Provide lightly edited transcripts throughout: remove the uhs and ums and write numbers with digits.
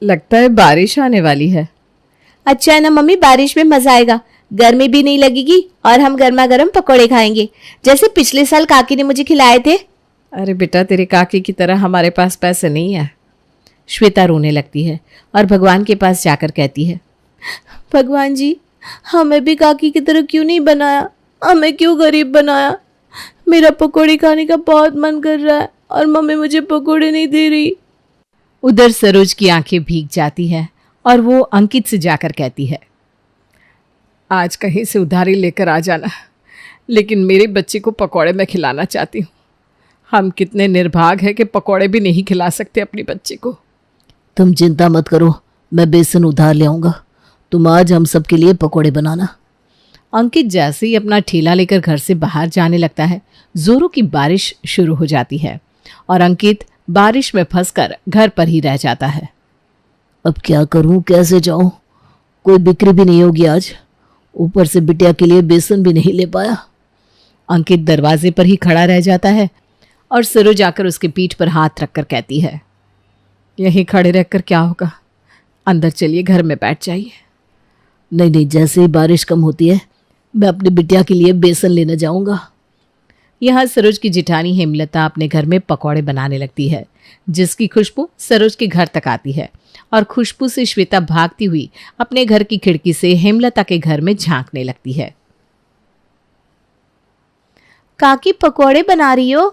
लगता है बारिश आने वाली है। अच्छा है ना मम्मी, बारिश में मजा आएगा, गर्मी भी नहीं लगेगी और हम गर्मा गर्म पकौड़े खाएंगे जैसे पिछले साल काकी ने मुझे खिलाए थे। अरे बेटा, तेरी काकी की तरह हमारे पास पैसे नहीं है। श्वेता रोने लगती है और भगवान के पास जाकर कहती है, भगवान जी, हमें भी काकी की तरह क्यों नहीं बनाया, हमें क्यों गरीब बनाया। मेरा पकौड़े खाने का बहुत मन कर रहा है और मम्मी मुझे पकौड़े नहीं दे रही। उधर सरोज की आंखें भीग जाती हैं और वो अंकित से जाकर कहती है, आज कहीं से उधारी लेकर आ जाना, लेकिन मेरे बच्चे को पकौड़े मैं खिलाना चाहती हूँ। हम कितने निर्भाग हैं कि पकौड़े भी नहीं खिला सकते अपने बच्चे को। तुम चिंता मत करो, मैं बेसन उधार ले आऊंगा, तुम आज हम सबके लिए पकौड़े बनाना। अंकित जैसे ही अपना ठेला लेकर घर से बाहर जाने लगता है, जोरों की बारिश शुरू हो जाती है और अंकित बारिश में फंसकर घर पर ही रह जाता है। अब क्या करूं, कैसे जाऊं, कोई बिक्री भी नहीं होगी आज, ऊपर से बिटिया के लिए बेसन भी नहीं ले पाया। अंकित दरवाजे पर ही खड़ा रह जाता है और सरोज आकर उसके पीठ पर हाथ रखकर कहती है, यहीं खड़े रहकर क्या होगा, अंदर चलिए, घर में बैठ जाइए। नहीं नहीं, जैसे ही बारिश कम होती है मैं अपनी बिटिया के लिए बेसन लेने जाऊंगा। यहाँ सरोज की जिठानी हेमलता अपने घर में पकौड़े बनाने लगती है, जिसकी खुशबू सरोज के घर तक आती है और खुशबू से श्वेता भागती हुई अपने घर की खिड़की से हेमलता के घर में झांकने लगती है। काकी पकौड़े बना रही हो?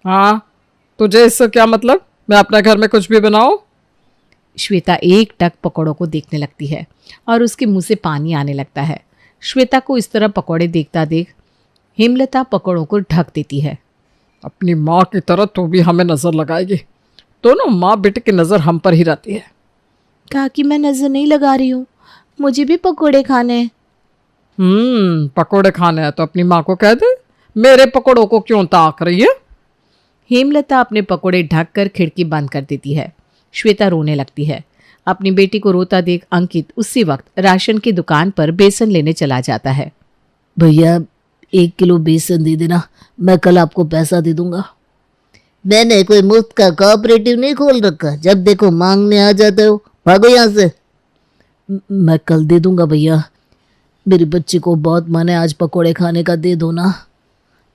हाँ, तुझे इससे क्या मतलब, मैं अपने घर में कुछ भी बनाऊं? श्वेता एक टक पकौड़ों को देखने लगती है और उसके मुंह से पानी आने लगता है। श्वेता को इस तरह पकौड़े देखता देख हेमलता पकौड़ों को ढक देती है। अपनी माँ की तरह तू भी हमें नजर लगाएगी, दोनों माँ बेटे की नजर हम पर ही रहती है। काकी मैं नजर नहीं लगा रही हूँ, मुझे भी पकौड़े खाने हैं। पकौड़े खाने हैं तो अपनी माँ को कह दे, मेरे पकौड़ों को क्यों ताक रही है। हेमलता अपने पकौड़े ढककर खिड़की बंद कर देती है। श्वेता रोने लगती है। अपनी बेटी को रोता देख अंकित उसी वक्त राशन की दुकान पर बेसन लेने चला जाता है। भैया 1 किलो बेसन दे देना, मैं कल आपको पैसा दे दूंगा। मैंने कोई मुफ्त का कोऑपरेटिव नहीं खोल रखा, जब देखो मांगने आ जाते हो, भागो यहाँ से। मैं कल दे दूंगा भैया, मेरी बच्ची को बहुत मन है आज पकौड़े खाने का, दे दो ना।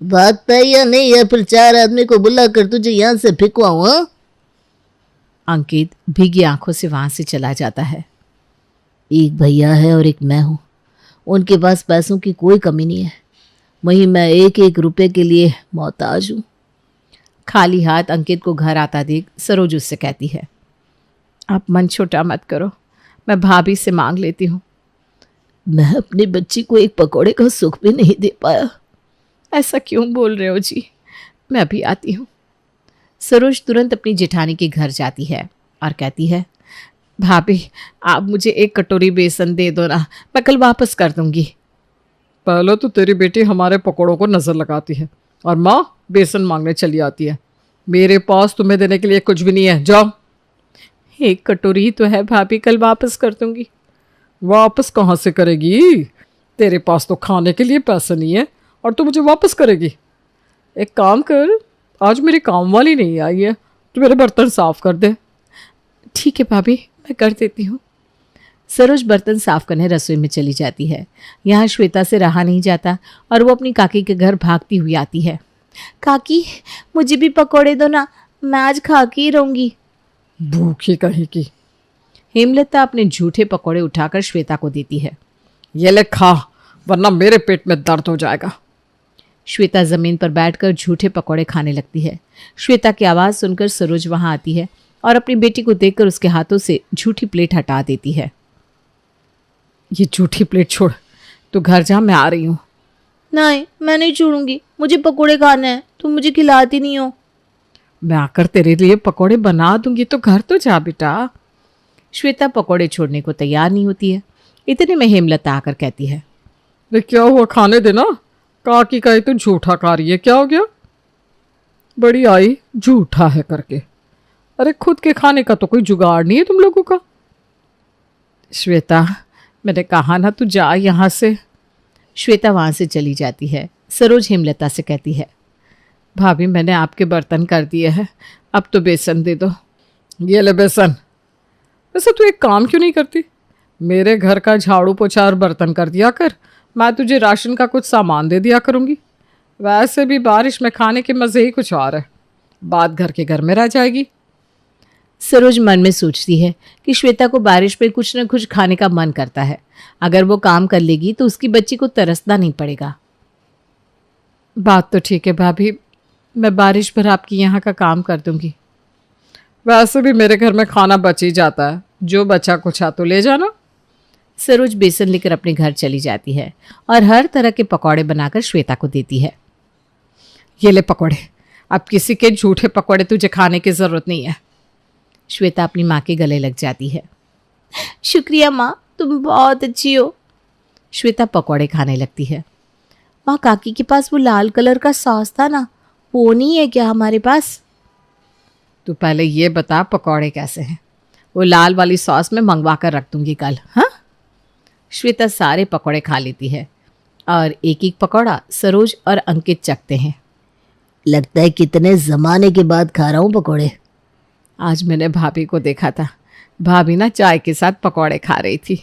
भागता या नहीं, या फिर 4 आदमी को बुलाकर तुझे यहाँ से फेंकवाऊं? हाँ, अंकित भीगी आंखों से वहां से चला जाता है। एक भैया है और एक मैं हूँ, उनके पास पैसों की कोई कमी नहीं है, वहीं मैं 1-1 रुपए के लिए मोहताज हूँ। खाली हाथ अंकित को घर आता देख सरोज उससे कहती है, आप मन छोटा मत करो, मैं भाभी से मांग लेती हूँ। मैं अपनी बच्ची को एक पकौड़े का सुख भी नहीं दे पाया। ऐसा क्यों बोल रहे हो जी, मैं अभी आती हूँ। सरोज तुरंत अपनी जेठानी के घर जाती है और कहती है, भाभी आप मुझे 1 कटोरी बेसन दे दो ना, मैं कल वापस कर दूंगी। पहले तो तेरी बेटी हमारे पकौड़ों को नजर लगाती है और माँ बेसन मांगने चली आती है। मेरे पास तुम्हें देने के लिए कुछ भी नहीं है, जाओ। 1 कटोरी ही तो है भाभी, कल वापस कर दूंगी। वापस कहाँ से करेगी, तेरे पास तो खाने के लिए पैसे नहीं है और तू मुझे वापस करेगी। एक काम कर, आज मेरी काम वाली नहीं आई है, तो मेरे बर्तन साफ कर दे। ठीक है भाभी, मैं कर देती हूँ। सरोज बर्तन साफ करने रसोई में चली जाती है। यहाँ श्वेता से रहा नहीं जाता और वो अपनी काकी के घर भागती हुई आती है। काकी मुझे भी पकौड़े दो ना, मैं आज खा के ही रहूंगी। भूखी कहीं की। हेमलता अपने झूठे पकौड़े उठाकर श्वेता को देती है। ये ले खा, वरना मेरे पेट में दर्द हो जाएगा। श्वेता जमीन पर बैठकर झूठे पकौड़े खाने लगती है। श्वेता की आवाज़ सुनकर सरोज वहां आती है और अपनी बेटी को देखकर उसके हाथों से झूठी प्लेट हटा देती है। ये झूठी प्लेट छोड़, तू घर जा, मैं आ रही हूँ। नहीं, मैं नहीं छोड़ूंगी, मुझे पकौड़े खाने हैं, तुम मुझे खिलाती नहीं हो। मैं आकर तेरे लिए पकौड़े बना दूंगी, तो घर तो जा बेटा। श्वेता पकौड़े छोड़ने को तैयार नहीं होती है। इतने में हेमलता आकर कहती है, अरे क्या हुआ, खाने देना। काकी कहे तो झूठा खा रही है, क्या हो गया। बड़ी आई झूठा है करके। अरे खुद के खाने का तो कोई जुगाड़ नहीं है तुम लोगों का। श्वेता मैंने कहा ना, तू जा यहाँ से। श्वेता वहाँ से चली जाती है। सरोज हेमलता से कहती है, भाभी मैंने आपके बर्तन कर दिए हैं, अब तो बेसन दे दो। ये ले बेसन। वैसे तू एक काम क्यों नहीं करती? मेरे घर का झाड़ू पोछा और बर्तन कर दिया कर, मैं तुझे राशन का कुछ सामान दे दिया करूँगी। वैसे भी बारिश में खाने के मज़े ही कुछ और है, बात घर के घर में रह जाएगी। सरोज मन में सोचती है कि श्वेता को बारिश में कुछ न कुछ खाने का मन करता है। अगर वो काम कर लेगी तो उसकी बच्ची को तरसना नहीं पड़ेगा। बात तो ठीक है भाभी, मैं बारिश भर आपकी यहाँ का काम कर दूंगी। वैसे भी मेरे घर में खाना बच ही जाता है, जो बचा कुछ तो ले जाना। सरोज बेसन लेकर अपने घर चली जाती है और हर तरह के पकौड़े बनाकर श्वेता को देती है। ये ले पकौड़े, अब किसी के झूठे पकौड़े तुझे खाने की ज़रूरत नहीं है। श्वेता अपनी माँ के गले लग जाती है। शुक्रिया माँ, तुम बहुत अच्छी हो। श्वेता पकौड़े खाने लगती है। माँ, काकी के पास वो लाल कलर का सॉस था ना, वो नहीं है क्या हमारे पास? तू पहले ये बता पकौड़े कैसे हैं? वो लाल वाली सॉस में मंगवा कर रख दूंगी कल। हाँ, श्वेता सारे पकौड़े खा लेती है और एक एक पकौड़ा सरोज और अंकित चखते हैं। लगता है कितने ज़माने के बाद खा रहा हूँ पकौड़े। आज मैंने भाभी को देखा था, भाभी ना चाय के साथ पकौड़े खा रही थी।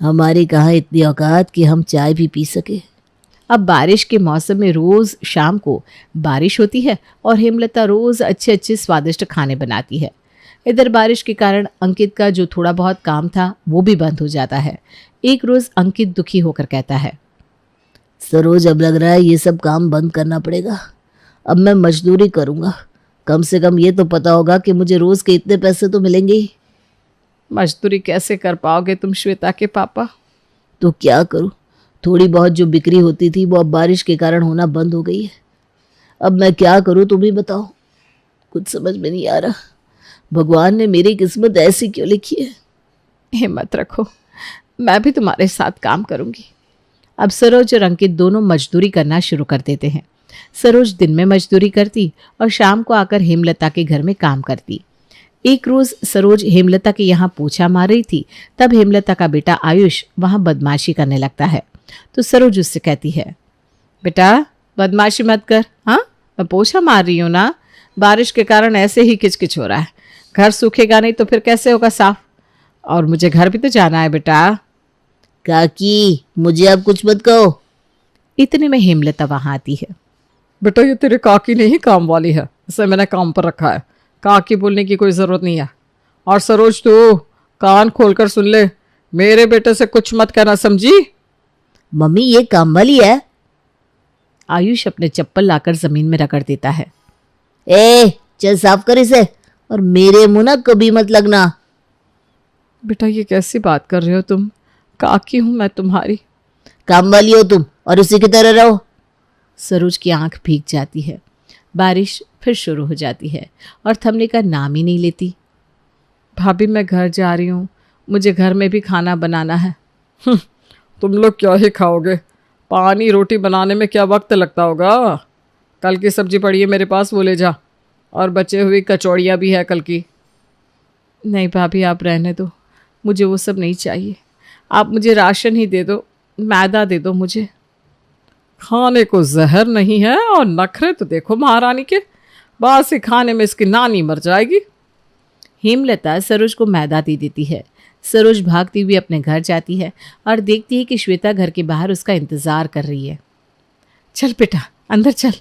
हमारी कहाँ इतनी औकात कि हम चाय भी पी सके। अब बारिश के मौसम में रोज़ शाम को बारिश होती है और हेमलता रोज़ अच्छे अच्छे स्वादिष्ट खाने बनाती है। इधर बारिश के कारण अंकित का जो थोड़ा बहुत काम था वो भी बंद हो जाता है। एक रोज़ अंकित दुखी होकर कहता है, सरोज, अब लग रहा है ये सब काम बंद करना पड़ेगा। अब मैं मजदूरी करूँगा, कम से कम ये तो पता होगा कि मुझे रोज़ के इतने पैसे तो मिलेंगे ही। मजदूरी कैसे कर पाओगे तुम श्वेता के पापा? तो क्या करूँ, थोड़ी बहुत जो बिक्री होती थी वो अब बारिश के कारण होना बंद हो गई है। अब मैं क्या करूँ तुम ही बताओ, कुछ समझ में नहीं आ रहा। भगवान ने मेरी किस्मत ऐसी क्यों लिखी है। हिम्मत रखो, मैं भी तुम्हारे साथ काम करूंगी। अब सरोज और अंकित दोनों मजदूरी करना शुरू कर देते हैं। सरोज दिन में मजदूरी करती और शाम को आकर हेमलता के घर में काम करती। एक रोज सरोज हेमलता के यहाँ पोछा मार रही थी, तब हेमलता का बेटा आयुष वहाँ बदमाशी करने लगता है। तो सरोज उससे कहती है, बेटा बदमाशी मत कर। हाँ, मैं पोछा मार रही हूँ ना, बारिश के कारण ऐसे ही किचकिच हो रहा है। घर सूखेगा नहीं तो फिर कैसे होगा साफ? और मुझे घर भी तो जाना है बेटा। काकी, मुझे अब कुछ मत कहो। इतने में हेमलता वहाँ आती है। बेटा ये तेरे काकी नहीं काम वाली है, इसे मैंने काम पर रखा है, काकी बोलने की कोई ज़रूरत नहीं है। और सरोज तू कान खोलकर सुन ले, मेरे बेटे से कुछ मत कहना, समझी? मम्मी ये काम वाली है। आयुष अपने चप्पल लाकर जमीन में रगड़ देता है। ए चल साफ कर इसे, और मेरे मुंह ना कभी मत लगना। बेटा ये कैसी बात कर रहे हो तुम? काकी हूँ मैं तुम्हारी। काम वाली हो तुम और उसी की तरह रहो। सरोज की आंख भीग जाती है। बारिश फिर शुरू हो जाती है और थमने का नाम ही नहीं लेती। भाभी मैं घर जा रही हूँ, मुझे घर में भी खाना बनाना है। तुम लोग क्या ही खाओगे, पानी रोटी बनाने में क्या वक्त लगता होगा। कल की सब्जी पड़ी है मेरे पास, वो ले जा, और बचे हुई कचौड़ियाँ भी है कल की। नहीं भाभी आप रहने दो, मुझे वो सब नहीं चाहिए। आप मुझे राशन ही दे दो, मैदा दे दो मुझे। खाने को जहर नहीं है और नखरे तो देखो महारानी के, बासी खाने में इसकी नानी मर जाएगी। हेमलता सरोज को मैदा दे देती है। सरोज भागती हुई अपने घर जाती है और देखती है कि श्वेता घर के बाहर उसका इंतजार कर रही है। चल बेटा अंदर चल।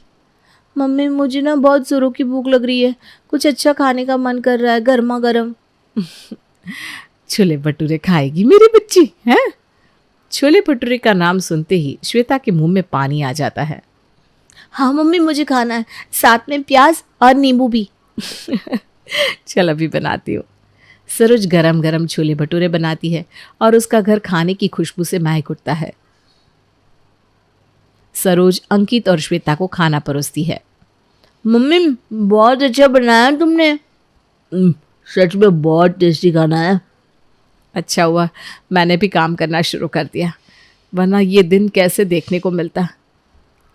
मम्मी मुझे ना बहुत जोरों की भूख लग रही है, कुछ अच्छा खाने का मन कर रहा है, गर्मा गर्म। छोले भटूरे खाएगी मेरी बच्ची हैं? छोले भटूरे का नाम सुनते ही श्वेता के मुंह में पानी आ जाता है। हाँ मम्मी मुझे खाना है, साथ में प्याज और नींबू भी। चल अभी बनाती हूँ। सरोज गरम गरम छोले भटूरे बनाती है और उसका घर खाने की खुशबू से महक उठता है। सरोज अंकित और श्वेता को खाना परोसती है। मम्मी बहुत अच्छा बनाया तुमने। सच में बहुत टेस्टी खाना है। अच्छा हुआ मैंने भी काम करना शुरू कर दिया, वरना ये दिन कैसे देखने को मिलता।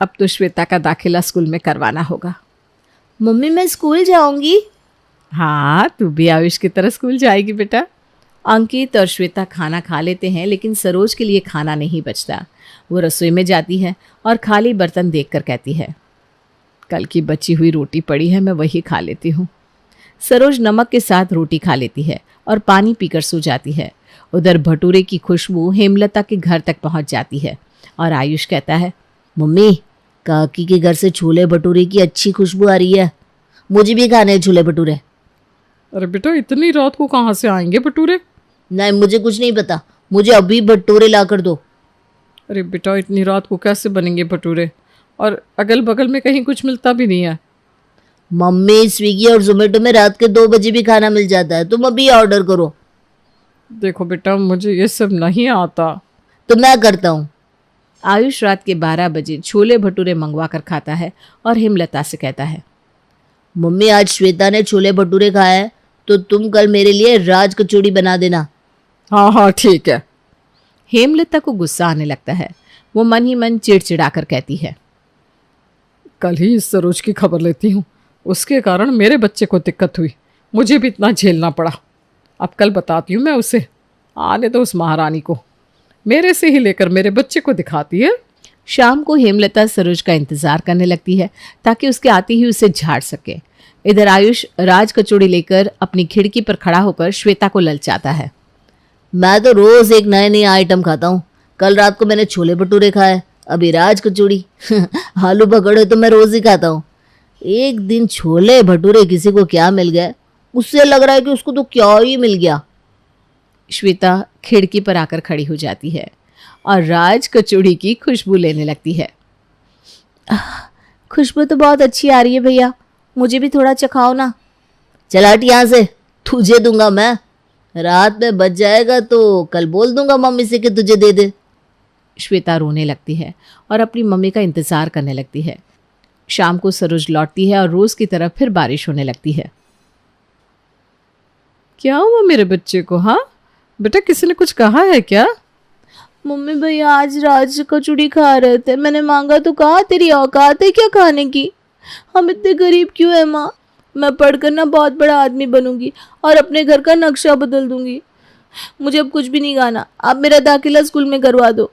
अब तो श्वेता का दाखिला स्कूल में करवाना होगा। मम्मी मैं स्कूल जाऊंगी। हाँ तू भी आयुष की तरह स्कूल जाएगी बेटा। अंकित और श्वेता खाना खा लेते हैं, लेकिन सरोज के लिए खाना नहीं बचता। वो रसोई में जाती है और खाली बर्तन देखकर कहती है, कल की बची हुई रोटी पड़ी है, मैं वही खा लेती हूँ। सरोज नमक के साथ रोटी खा लेती है और पानी पीकर सो जाती है। उधर भटूरे की खुशबू हेमलता के घर तक पहुंच जाती है और आयुष कहता है, मम्मी, काकी के घर से छोले भटूरे की अच्छी खुशबू आ रही है, मुझे भी खाने हैं छोले भटूरे। अरे बेटा, इतनी रात को कहाँ से आएंगे भटूरे? नहीं, मुझे कुछ नहीं पता, मुझे अभी भटूरे ला कर दो। अरे बेटा, इतनी रात को कैसे बनेंगे भटूरे? और अगल बगल में कहीं कुछ मिलता भी नहीं है। मम्मी, स्विगी और जोमेटो में रात के 2 बजे भी खाना मिल जाता है, तुम अभी ऑर्डर करो। देखो बेटा, मुझे ये सब नहीं आता। तो मैं करता हूँ। आयुष रात के 12 बजे छोले भटूरे मंगवा कर खाता है और हेमलता से कहता है, मम्मी, आज श्वेता ने छोले भटूरे खाए हैं, तो तुम कल मेरे लिए राज कचौड़ी बना देना। हाँ हाँ ठीक है। हेमलता को गुस्सा आने लगता है। वो मन ही मन चिड़चिड़ा कर कहती है, कल ही इस सरोज की खबर लेती हूँ, उसके कारण मेरे बच्चे को दिक्कत हुई, मुझे भी इतना झेलना पड़ा। अब कल बताती हूँ मैं उसे, आने दो उस महारानी को, मेरे से ही लेकर मेरे बच्चे को दिखाती है। शाम को हेमलता सरोज का इंतजार करने लगती है ताकि उसके आते ही उसे झाड़ सके। इधर आयुष राज कचौड़ी लेकर अपनी खिड़की पर खड़ा होकर श्वेता को ललचाता है। मैं तो रोज एक नए नए आइटम खाता हूँ। कल रात को मैंने छोले भटूरे खाए, अभी राज कचौड़ी आलू पकौड़े तो मैं रोज ही खाता हूँ। एक दिन छोले भटूरे किसी को क्या मिल गए, उससे लग रहा है कि उसको तो क्या ही मिल गया। श्वेता खिड़की पर आकर खड़ी हो जाती है और राज कचौड़ी की खुशबू लेने लगती है। खुशबू तो बहुत अच्छी आ रही है भैया, मुझे भी थोड़ा चखाओ ना। चल हट यहाँ से, तुझे दूंगा मैं। रात में बच जाएगा तो कल बोल दूंगा मम्मी से कि तुझे दे दे। श्वेता रोने लगती है और अपनी मम्मी का इंतजार करने लगती है। शाम को सरोज लौटती है और रोज की तरह फिर बारिश होने लगती है। क्या हुआ मेरे बच्चे को? हाँ बेटा, किसी ने कुछ कहा है क्या? मम्मी भैया आज राज कचौड़ी खा रहे थे, मैंने मांगा तो कहा तेरी औकात है क्या खाने की? हम इतने गरीब क्यों है माँ? मैं पढ़कर ना बहुत बड़ा आदमी बनूंगी और अपने घर का नक्शा बदल दूंगी। मुझे अब कुछ भी नहीं खाना, आप मेरा दाखिला स्कूल में करवा दो।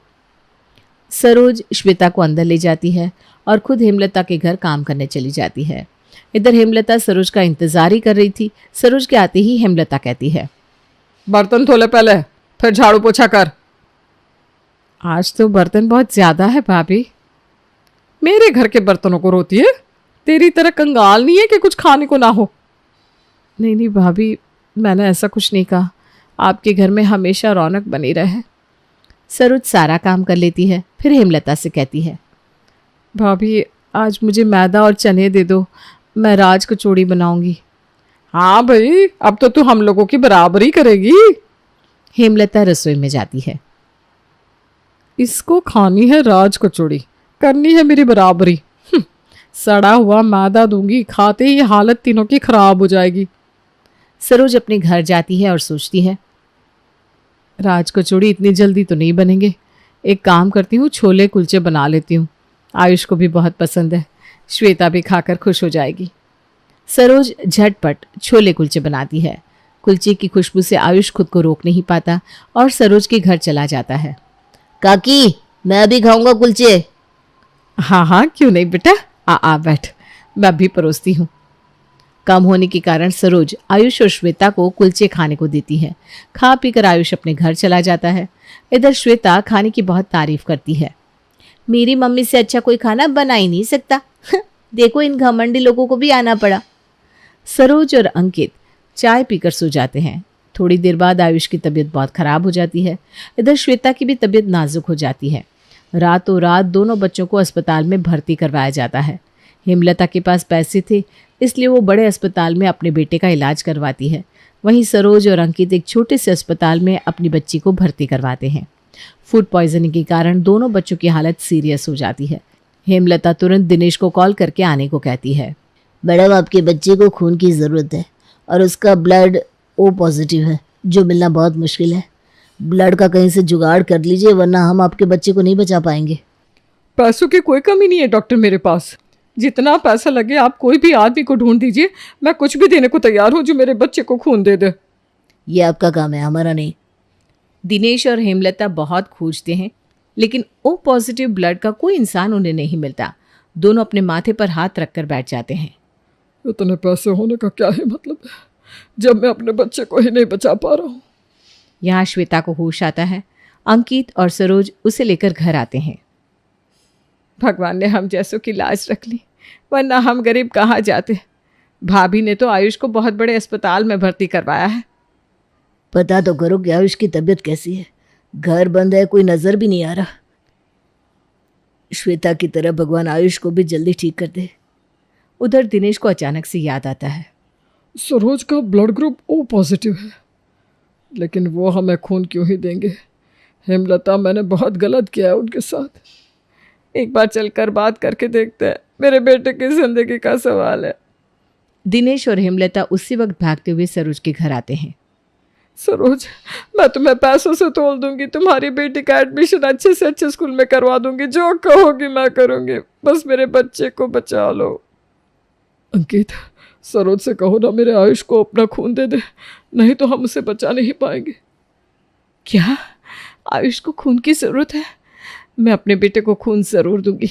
सरोज श्वेता को अंदर ले जाती है और खुद हेमलता के घर काम करने चली जाती है। इधर हेमलता सरोज का इंतजार ही कर रही थी। सरोज के आते ही हेमलता कहती है, बर्तन धो ले पहले, फिर झाड़ू पोछा कर। आज तो बर्तन बहुत ज्यादा है भाभी। मेरे घर के बर्तनों को रोती है? तेरी तरह कंगाल नहीं है कि कुछ खाने को ना हो। नहीं नहीं भाभी, मैंने ऐसा कुछ नहीं कहा, आपके घर में हमेशा रौनक बनी रहे। सरोज सारा काम कर लेती है, फिर हेमलता से कहती है, भाभी आज मुझे मैदा और चने दे दो, मैं राज कचौड़ी बनाऊंगी। हाँ भाई, अब तो तू हम लोगों की बराबरी करेगी। हेमलता रसोई में जाती है। इसको खानी है राज कचौड़ी, करनी है मेरी बराबरी। सड़ा हुआ मैदा दूंगी, खाते ही हालत तीनों की खराब हो जाएगी। सरोज अपने घर जाती है और सोचती है, राज कचौड़ी इतनी जल्दी तो नहीं बनेंगे, एक काम करती हूँ, छोले कुलचे बना लेती हूँ, आयुष को भी बहुत पसंद है, श्वेता भी खाकर खुश हो जाएगी। सरोज झटपट छोले कुलचे बनाती है। कुलचे की खुशबू से आयुष खुद को रोक नहीं पाता और सरोज के घर चला जाता है। काकी, मैं भी खाऊंगा कुलचे। हाँ हाँ क्यों नहीं बेटा, आ बैठ, मैं भी परोसती हूँ। कम होने के कारण सरोज आयुष और श्वेता को कुलचे खाने को देती है। खा पीकर आयुष अपने घर चला जाता है। इधर श्वेता खाने की बहुत तारीफ करती है। मेरी मम्मी से अच्छा कोई खाना बना ही नहीं सकता। देखो इन घमंडी लोगों को भी आना पड़ा। सरोज और अंकित चाय पीकर सो जाते हैं। थोड़ी देर बाद आयुष की तबीयत बहुत खराब हो जाती है। इधर श्वेता की भी तबीयत नाजुक हो जाती है। रातों रात दोनों बच्चों को अस्पताल में भर्ती करवाया जाता है। हेमलता के पास पैसे थे, इसलिए वो बड़े अस्पताल में अपने बेटे का इलाज करवाती है। वहीं सरोज और अंकित एक छोटे से अस्पताल में अपनी बच्ची को भर्ती करवाते हैं। फूड पॉइजनिंग के कारण दोनों बच्चों की हालत सीरियस हो जाती है। हेमलता तुरंत दिनेश को कॉल करके आने को कहती है। मैडम, आपके बच्चे को खून की ज़रूरत है और उसका ब्लड ओ पॉजिटिव है, जो मिलना बहुत मुश्किल है। ब्लड का कहीं से जुगाड़ कर लीजिए, वरना हम आपके बच्चे को नहीं बचा पाएंगे। पैसों की कोई कमी नहीं है डॉक्टर मेरे पास, जितना पैसा लगे आप कोई भी आदमी को ढूंढ दीजिए, मैं कुछ भी देने को तैयार हूँ जो मेरे बच्चे को खून दे दे। ये आपका काम है, हमारा नहीं। दिनेश और हेमलता बहुत खोजते हैं, लेकिन ओ पॉजिटिव ब्लड का कोई इंसान उन्हें नहीं मिलता। दोनों अपने माथे पर हाथ रखकर बैठ जाते हैं। इतने पैसे होने का क्या ही मतलब है जब मैं अपने बच्चे को ही नहीं बचा पा रहा हूँ। यहाँ श्वेता को होश आता है। अंकित और सरोज उसे लेकर घर आते हैं। भगवान ने हम जैसों की लाज रख ली, वरना हम गरीब कहाँ जाते। भाभी ने तो आयुष को बहुत बड़े अस्पताल में भर्ती करवाया है। पता तो करो कि आयुष की तबीयत कैसी है। घर बंद है, कोई नजर भी नहीं आ रहा। श्वेता की तरह भगवान आयुष को भी जल्दी ठीक कर दे। उधर दिनेश को अचानक से याद आता है। सरोज का ब्लड ग्रुप ओ पॉजिटिव है, लेकिन वो हमें खून क्यों ही देंगे। हेमलता, मैंने बहुत गलत किया है उनके साथ। एक बार चलकर बात करके देखते हैं, मेरे बेटे की जिंदगी का सवाल है। दिनेश और हेमलता उसी वक्त भागते हुए सरोज के घर आते हैं। सरोज, मैं तुम्हें पैसों से तोल दूंगी, तुम्हारी बेटी का एडमिशन अच्छे से अच्छे स्कूल में करवा दूंगी, जो कहोगी मैं करूंगी, बस मेरे बच्चे को बचा लो। अंकित, सरोज से कहो ना मेरे आयुष को अपना खून दे दे, नहीं तो हम उसे बचा नहीं पाएंगे। क्या आयुष को खून की जरूरत है? मैं अपने बेटे को खून जरूर दूंगी।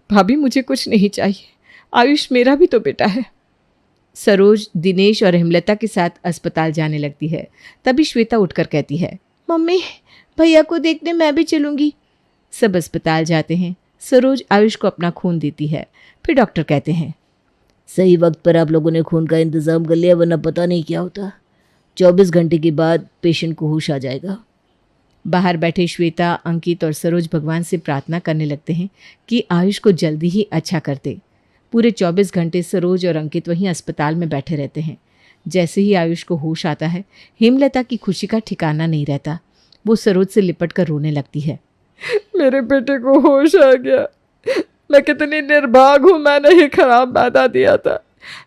भाभी, मुझे कुछ नहीं चाहिए, आयुष मेरा भी तो बेटा है। सरोज दिनेश और हेमलता के साथ अस्पताल जाने लगती है। तभी श्वेता उठकर कहती है, मम्मी, भैया को देखने मैं भी चलूंगी। सब अस्पताल जाते हैं। सरोज आयुष को अपना खून देती है। फिर डॉक्टर कहते हैं, सही वक्त पर आप लोगों ने खून का इंतजाम कर लिया, वरना पता नहीं क्या होता। 24 घंटे के बाद पेशेंट को होश आ जाएगा। बाहर बैठे श्वेता, अंकित और सरोज भगवान से प्रार्थना करने लगते हैं कि आयुष को जल्दी ही अच्छा कर दे। पूरे 24 घंटे सरोज और अंकित वहीं अस्पताल में बैठे रहते हैं। जैसे ही आयुष को होश आता है, हेमलता की खुशी का ठिकाना नहीं रहता। वो सरोज से लिपट कर रोने लगती है। मेरे बेटे को होश आ गया। मैं कितनी निर्भाग हूँ, मैंने ही खराब वादा दिया था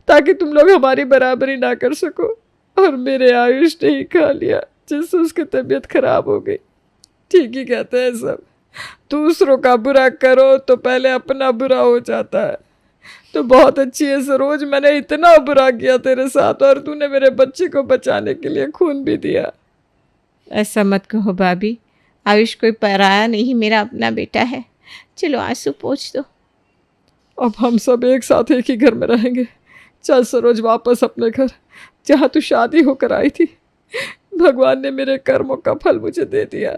ताकि तुम लोग हमारी बराबरी ना कर सको, और मेरे आयुष ने ही खा लिया, जिससे उसकी तबीयत खराब हो गई। ठीक ही कहते हैं सब, दूसरों का बुरा करो तो पहले अपना बुरा हो जाता है। तो बहुत अच्छी है सरोज, मैंने इतना बुरा किया तेरे साथ और तूने मेरे बच्चे को बचाने के लिए खून भी दिया। ऐसा मत कहो भाभी, आयुष कोई पराया नहीं, मेरा अपना बेटा है। चलो आंसू पोंछ दो। अब हम सब एक साथ एक ही घर में रहेंगे। चल सरोज, वापस अपने घर, जहाँ तू शादी होकर आई थी। भगवान ने मेरे कर्मों का फल मुझे दे दिया।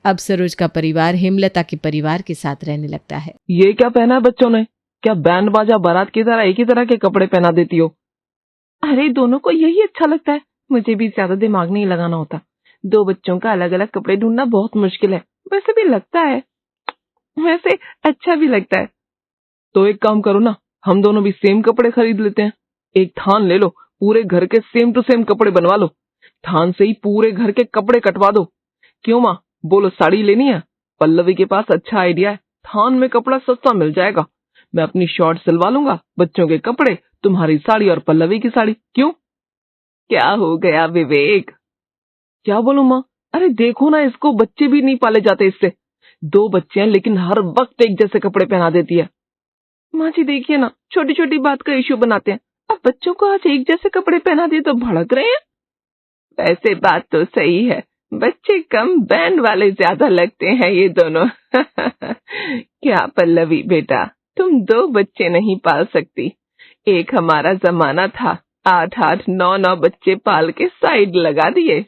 अब सरोज का परिवार हेमलता के परिवार के साथ रहने लगता है। ये क्या पहना है बच्चों ने? क्या बैंड बाजा बारात की तरह एक ही तरह के कपड़े पहना देती हो? अरे दोनों को यही अच्छा लगता है, मुझे भी ज्यादा दिमाग नहीं लगाना होता। 2 बच्चों का अलग अलग कपड़े ढूंढना बहुत मुश्किल है। वैसे भी लगता है, वैसे अच्छा भी लगता है। तो एक काम करो ना, हम दोनों भी सेम कपड़े खरीद लेते हैं। एक थान ले लो, पूरे घर के सेम टू सेम कपड़े बनवा लो। थान से ही पूरे घर के कपड़े कटवा दो। क्यों माँ, बोलो साड़ी लेनी है? पल्लवी के पास अच्छा आइडिया है, थान में कपड़ा सस्ता मिल जाएगा। मैं अपनी शॉर्ट सिलवा लूंगा, बच्चों के कपड़े, तुम्हारी साड़ी और पल्लवी की साड़ी। क्यों? क्या हो गया विवेक? क्या बोलूं माँ? अरे देखो ना, इसको बच्चे भी नहीं पाले जाते इससे। 2 बच्चे हैं लेकिन हर वक्त एक जैसे कपड़े पहना देती है। माँ जी देखिए ना, छोटी छोटी बात का इश्यू बनाते हैं। अब बच्चों को आज एक जैसे कपड़े पहना दिए तो भड़क रहे हैं। वैसे बात तो सही है, बच्चे कम बैंड वाले ज्यादा लगते हैं ये दोनों। क्या पल्लवी बेटा, तुम 2 बच्चे नहीं पाल सकती? एक हमारा जमाना था, 8-8, 9-9 बच्चे पाल के साइड लगा दिए।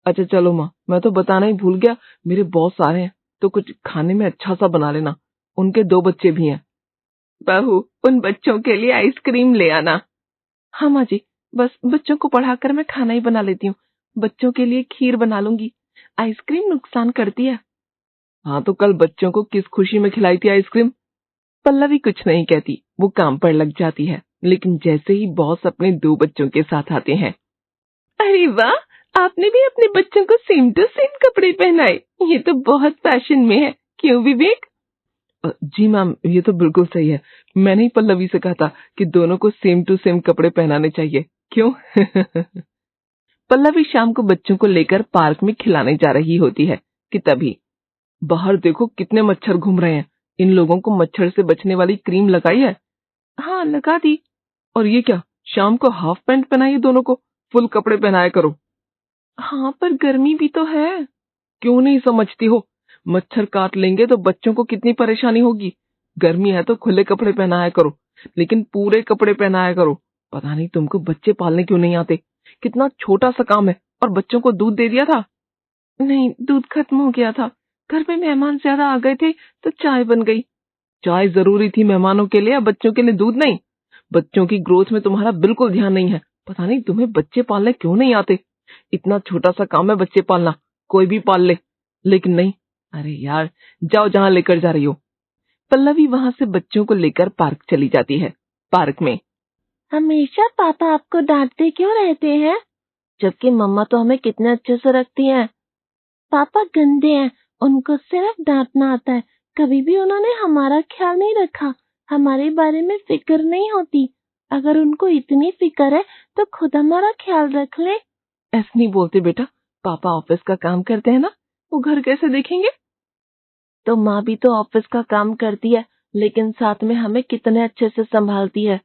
अच्छा चलो माँ, मैं तो बताना ही भूल गया, मेरे बॉस आ रहे हैं, तो कुछ खाने में अच्छा सा बना लेना। उनके 2 बच्चे भी हैं। बहू, उन बच्चों के लिए आइसक्रीम ले आना। हाँ माँ जी, बस बच्चों को पढ़ाकर मैं खाना ही बना लेती हूँ। बच्चों के लिए खीर बना लूंगी, आइसक्रीम नुकसान करती है। हाँ तो कल बच्चों को किस खुशी में खिलाई थी आइसक्रीम? पल्लवी कुछ नहीं कहती, वो काम पर लग जाती है, लेकिन जैसे ही बॉस अपने 2 बच्चों के साथ आते हैं, अरे वाह, आपने भी अपने बच्चों को सेम टू सेम कपड़े पहनाए, ये तो बहुत फैशन में है। क्यों विवेक? जी मैम, ये तो बिल्कुल सही है। मैंने ही पल्लवी से कहा था कि दोनों को सेम टू सेम कपड़े पहनाने चाहिए। क्यों? पल्लवी शाम को बच्चों को लेकर पार्क में खिलाने जा रही होती है कि तभी बाहर देखो कितने मच्छर घूम रहे हैं। इन लोगों को मच्छर से बचने वाली क्रीम लगाई है? हाँ लगा दी। और ये क्या, शाम को हाफ पैंट पहनाइए, दोनों को फुल कपड़े पहनाया करो। हाँ पर गर्मी भी तो है। क्यों नहीं समझती हो? मच्छर काट लेंगे तो बच्चों को कितनी परेशानी होगी। गर्मी है तो खुले कपड़े पहनाया करो। लेकिन पूरे कपड़े पहनाया करो। पता नहीं तुमको बच्चे पालने क्यों नहीं आते। कितना छोटा सा काम है और बच्चों को दूध दे दिया था। नहीं, दूध खत्म हो गया था। घर पे मेहमान ज्यादा आ गए थे तो चाय बन गई। चाय जरूरी थी मेहमानों के लिए, बच्चों के लिए दूध नहीं। बच्चों की ग्रोथ में तुम्हारा बिल्कुल ध्यान नहीं है। पता नहीं तुम्हें बच्चे पालने क्यों नहीं आते। इतना छोटा सा काम है बच्चे पालना, कोई भी पाल ले, लेकिन नहीं। अरे यार, जाओ जहां लेकर जा रही हो। पल्लवी वहां से बच्चों को लेकर पार्क चली जाती है। पार्क में हमेशा पापा आपको डांटते क्यों रहते हैं, जबकि मम्मा तो हमें कितने अच्छे से रखती हैं। पापा गंदे हैं, उनको सिर्फ डांटना आता है। कभी भी उन्होंने हमारा ख्याल नहीं रखा, हमारे बारे में फिक्र नहीं होती। अगर उनको इतनी फिक्र है तो खुद हमारा ख्याल रख ले। ऐसे नहीं बोलते बेटा, पापा ऑफिस का काम करते हैं ना, वो घर कैसे देखेंगे। तो माँ भी तो ऑफिस का काम करती है, लेकिन साथ में हमें कितने अच्छे से संभालती है।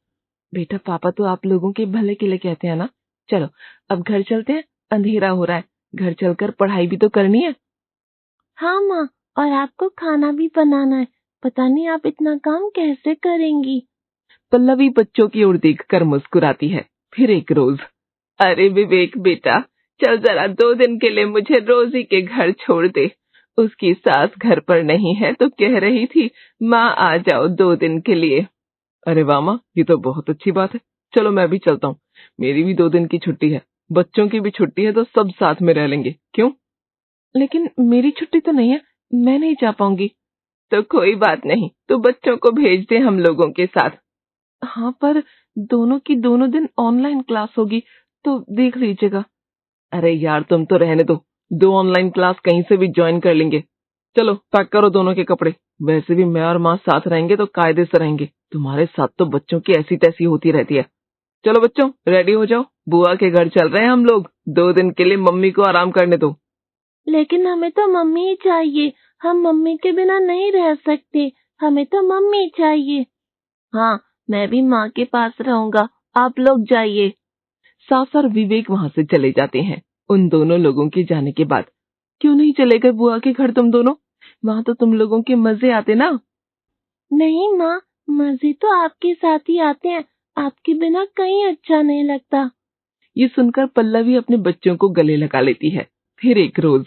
बेटा, पापा तो आप लोगों के भले के लिए कहते हैं ना। चलो अब घर चलते हैं, अंधेरा हो रहा है। घर चलकर पढ़ाई भी तो करनी है। हाँ माँ, और आपको खाना भी बनाना है। पता नहीं आप इतना काम कैसे करेंगी। पल्लवी बच्चों की ओर देखकर मुस्कुराती है। फिर एक रोज, अरे विवेक बेटा, चल जरा 2 दिन के लिए मुझे रोजी के घर छोड़ दे। उसकी सास घर पर नहीं है तो कह रही थी माँ आ जाओ 2 दिन के लिए। अरे वाह माँ, ये तो बहुत अच्छी बात है। चलो मैं भी चलता हूँ, मेरी भी 2 दिन की छुट्टी है, बच्चों की भी छुट्टी है, तो सब साथ में रह लेंगे। क्यों? लेकिन मेरी छुट्टी तो नहीं है, मैं नहीं जा पाऊंगी। तो कोई बात नहीं, तो बच्चों को भेज दे हम लोगों के साथ। हाँ, पर दोनों की दोनों दिन ऑनलाइन क्लास होगी, तो देख लीजिएगा। अरे यार, तुम तो रहने दो, 2 ऑनलाइन क्लास कहीं से भी ज्वाइन कर लेंगे। चलो पैक करो दोनों के कपड़े। वैसे भी मैं और माँ साथ रहेंगे तो कायदे से रहेंगे, तुम्हारे साथ तो बच्चों की ऐसी तैसी होती रहती है। चलो बच्चों, रेडी हो जाओ, बुआ के घर चल रहे हैं हम लोग। 2 दिन के लिए मम्मी को आराम करने दो। लेकिन हमें तो मम्मी ही चाहिए, हम मम्मी के बिना नहीं रह सकते। हमें तो मम्मी चाहिए। हाँ, मैं भी माँ के पास रहूंगा, आप लोग जाइए। सास और विवेक वहां से चले जाते हैं। उन दोनों लोगों के जाने के बाद, क्यों नहीं चले गए बुआ के घर तुम दोनों? वहां तो तुम लोगों के मजे आते ना। नहीं माँ, मजे तो आपके साथ ही आते हैं, आपके बिना कहीं अच्छा नहीं लगता। ये सुनकर पल्लवी अपने बच्चों को गले लगा लेती है। फिर एक रोज,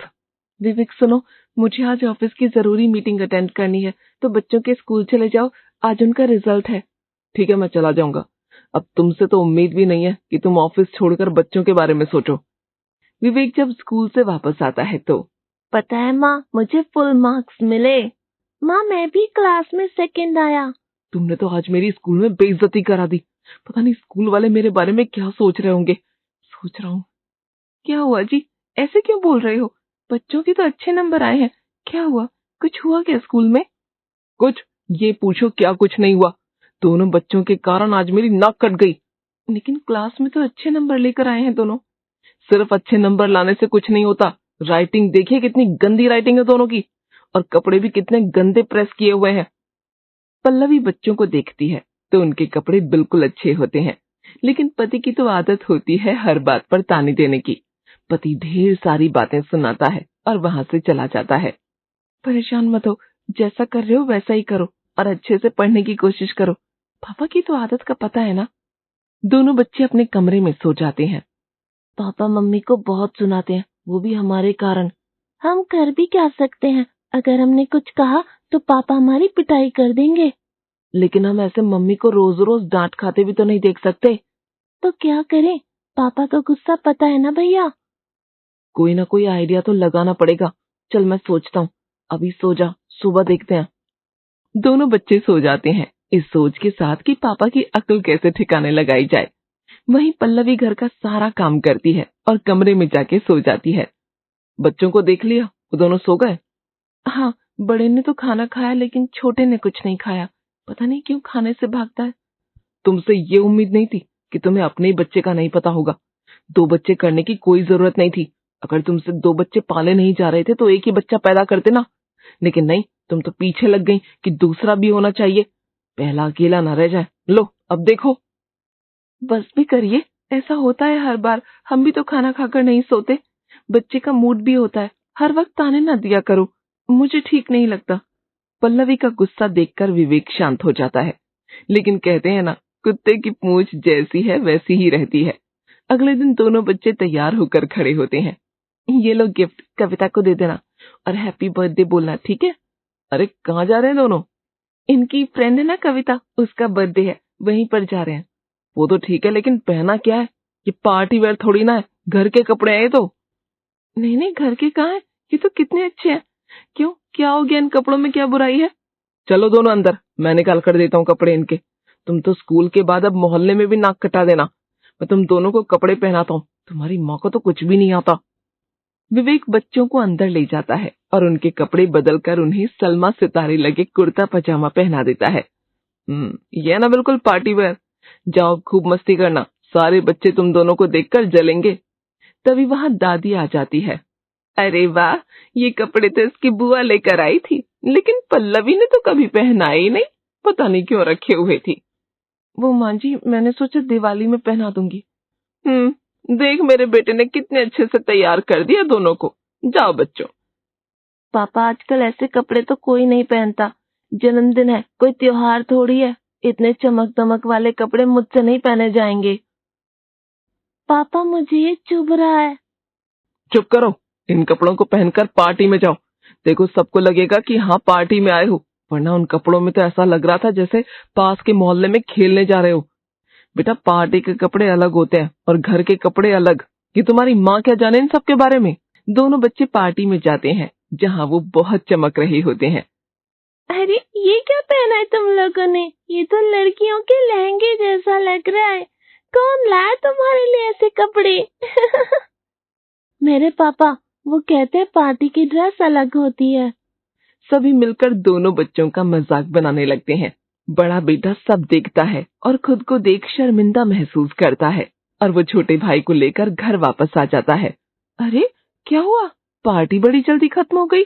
विवेक सुनो, मुझे आज ऑफिस की जरूरी मीटिंग अटेंड करनी है, तो बच्चों के स्कूल चले जाओ, आज उनका रिजल्ट है। ठीक है, मैं चला जाऊंगा। अब तुमसे तो उम्मीद भी नहीं है कि तुम ऑफिस छोड़कर बच्चों के बारे में सोचो। विवेक जब स्कूल से वापस आता है तो, पता है माँ, मुझे फुल मार्क्स मिले। माँ, मैं भी क्लास में सेकंड आया। तुमने तो आज मेरी स्कूल में बेइज्जती करा दी। पता नहीं स्कूल वाले मेरे बारे में क्या सोच रहे होंगे। सोच रहा हूँ, क्या हुआ जी, ऐसे क्यों बोल रहे हो? बच्चों के तो अच्छे नंबर आए हैं, क्या हुआ? कुछ हुआ क्या स्कूल में? कुछ, ये पूछो क्या कुछ नहीं हुआ। दोनों बच्चों के कारण आज मेरी नाक कट गई। लेकिन क्लास में तो अच्छे नंबर लेकर आए हैं दोनों। सिर्फ अच्छे नंबर लाने से कुछ नहीं होता। राइटिंग देखिए, कितनी गंदी राइटिंग है दोनों की, और कपड़े भी कितने गंदे प्रेस किए हुए हैं। पल्लवी बच्चों को देखती है तो उनके कपड़े बिल्कुल अच्छे होते हैं, लेकिन पति की तो आदत होती है हर बात पर ताने देने की। पति ढेर सारी बातें सुनाता है और वहां से चला जाता है। परेशान मत हो, जैसा कर रहे हो वैसा ही करो और अच्छे से पढ़ने की कोशिश करो। पापा की तो आदत का पता है ना। दोनों बच्चे अपने कमरे में सो जाते हैं। पापा मम्मी को बहुत सुनाते हैं, वो भी हमारे कारण। हम कर भी क्या सकते हैं, अगर हमने कुछ कहा तो पापा हमारी पिटाई कर देंगे। लेकिन हम ऐसे मम्मी को रोज रोज डांट खाते भी तो नहीं देख सकते। तो क्या करें, पापा का गुस्सा पता है ना भैया। कोई ना कोई आइडिया तो लगाना पड़ेगा। चल मैं सोचता हूँ, अभी सो जा, सुबह देखते हैं। दोनों बच्चे सो जाते हैं, इस सोच के साथ कि पापा की अक्ल कैसे ठिकाने लगाई जाए। वहीं पल्लवी घर का सारा काम करती है और कमरे में जाके सो जाती है। बच्चों को देख लिया, वो दोनों सो गए? हाँ, बड़े ने तो खाना खाया, लेकिन छोटे ने कुछ नहीं खाया। पता नहीं क्यों खाने से भागता है। तुमसे ये उम्मीद नहीं थी कि तुम्हें अपने ही बच्चे का नहीं पता होगा। 2 बच्चे करने की कोई जरूरत नहीं थी। अगर तुमसे 2 बच्चे पाले नहीं जा रहे थे तो एक ही बच्चा पैदा करते ना। लेकिन नहीं, तुम तो पीछे लग गई कि दूसरा भी होना चाहिए, पहला अकेला ना रह जाए। लो अब देखो। बस भी करिए, ऐसा होता है हर बार। हम भी तो खाना खाकर नहीं सोते। बच्चे का मूड भी होता है, हर वक्त ताने ना दिया करो, मुझे ठीक नहीं लगता। पल्लवी का गुस्सा देखकर विवेक शांत हो जाता है। लेकिन कहते हैं ना, कुत्ते की पूंछ जैसी है वैसी ही रहती है। अगले दिन दोनों बच्चे तैयार होकर खड़े होते हैं। ये लो गिफ्ट, कविता को दे देना और हैप्पी बर्थडे बोलना, ठीक है? अरे कहाँ जा रहे हैं दोनों? इनकी फ्रेंड है ना कविता, उसका बर्थडे है, वहीं पर जा रहे हैं। वो तो ठीक है, लेकिन पहना क्या है? ये पार्टी वेयर थोड़ी ना है, घर के कपड़े हैं ये तो। नहीं नहीं, घर के कहाँ है, ये तो कितने अच्छे हैं। क्यों, क्या हो गया, इन कपड़ों में क्या बुराई है? चलो दोनों अंदर, मैं निकाल कर देता हूँ कपड़े इनके। तुम तो स्कूल के बाद अब मोहल्ले में भी नाक कटा देना। मैं तुम दोनों को कपड़े पहनाता हूँ, तुम्हारी माँ को तो कुछ भी नहीं आता। विवेक बच्चों को अंदर ले जाता है और उनके कपड़े बदलकर उन्हें सलमा सितारे लगे कुर्ता पजामा पहना देता है। यह ना बिल्कुल पार्टी वेयर। जाओ खूब मस्ती करना, सारे बच्चे तुम दोनों को देखकर जलेंगे। तभी वहां दादी आ जाती है। अरे वाह, ये कपड़े तो इसकी बुआ लेकर आई थी, लेकिन पल्लवी ने तो कभी पहनाए ही नहीं, पता नहीं क्यों रखे हुए थी। वो माँ जी, मैंने सोचा दिवाली में पहना दूंगी। देख मेरे बेटे ने कितने अच्छे से तैयार कर दिया दोनों को। जाओ बच्चों। पापा, आजकल ऐसे कपड़े तो कोई नहीं पहनता। जन्मदिन है, कोई त्योहार थोड़ी है। इतने चमक दमक वाले कपड़े मुझसे नहीं पहने जाएंगे। पापा, मुझे ये चुभ रहा है। चुप करो, इन कपड़ों को पहनकर पार्टी में जाओ। देखो सबको लगेगा कि हाँ पार्टी में आए हो, वरना उन कपड़ों में तो ऐसा लग रहा था जैसे पास के मोहल्ले में खेलने जा रहे हो। बेटा, पार्टी के कपड़े अलग होते हैं और घर के कपड़े अलग। ये तुम्हारी माँ क्या जाने इन सब के बारे में। दोनों बच्चे पार्टी में जाते हैं जहाँ वो बहुत चमक रहे होते हैं। अरे ये क्या पहना है तुम लोगों ने? ये तो लड़कियों के लहंगे जैसा लग रहा है। कौन लाया तुम्हारे लिए ऐसे कपड़े? मेरे पापा, वो कहते हैं पार्टी की ड्रेस अलग होती है। सभी मिलकर दोनों बच्चों का मजाक बनाने लगते हैं। बड़ा बेटा सब देखता है और खुद को देख शर्मिंदा महसूस करता है और वो छोटे भाई को लेकर घर वापस आ जाता है। अरे क्या हुआ, पार्टी बड़ी जल्दी खत्म हो गई?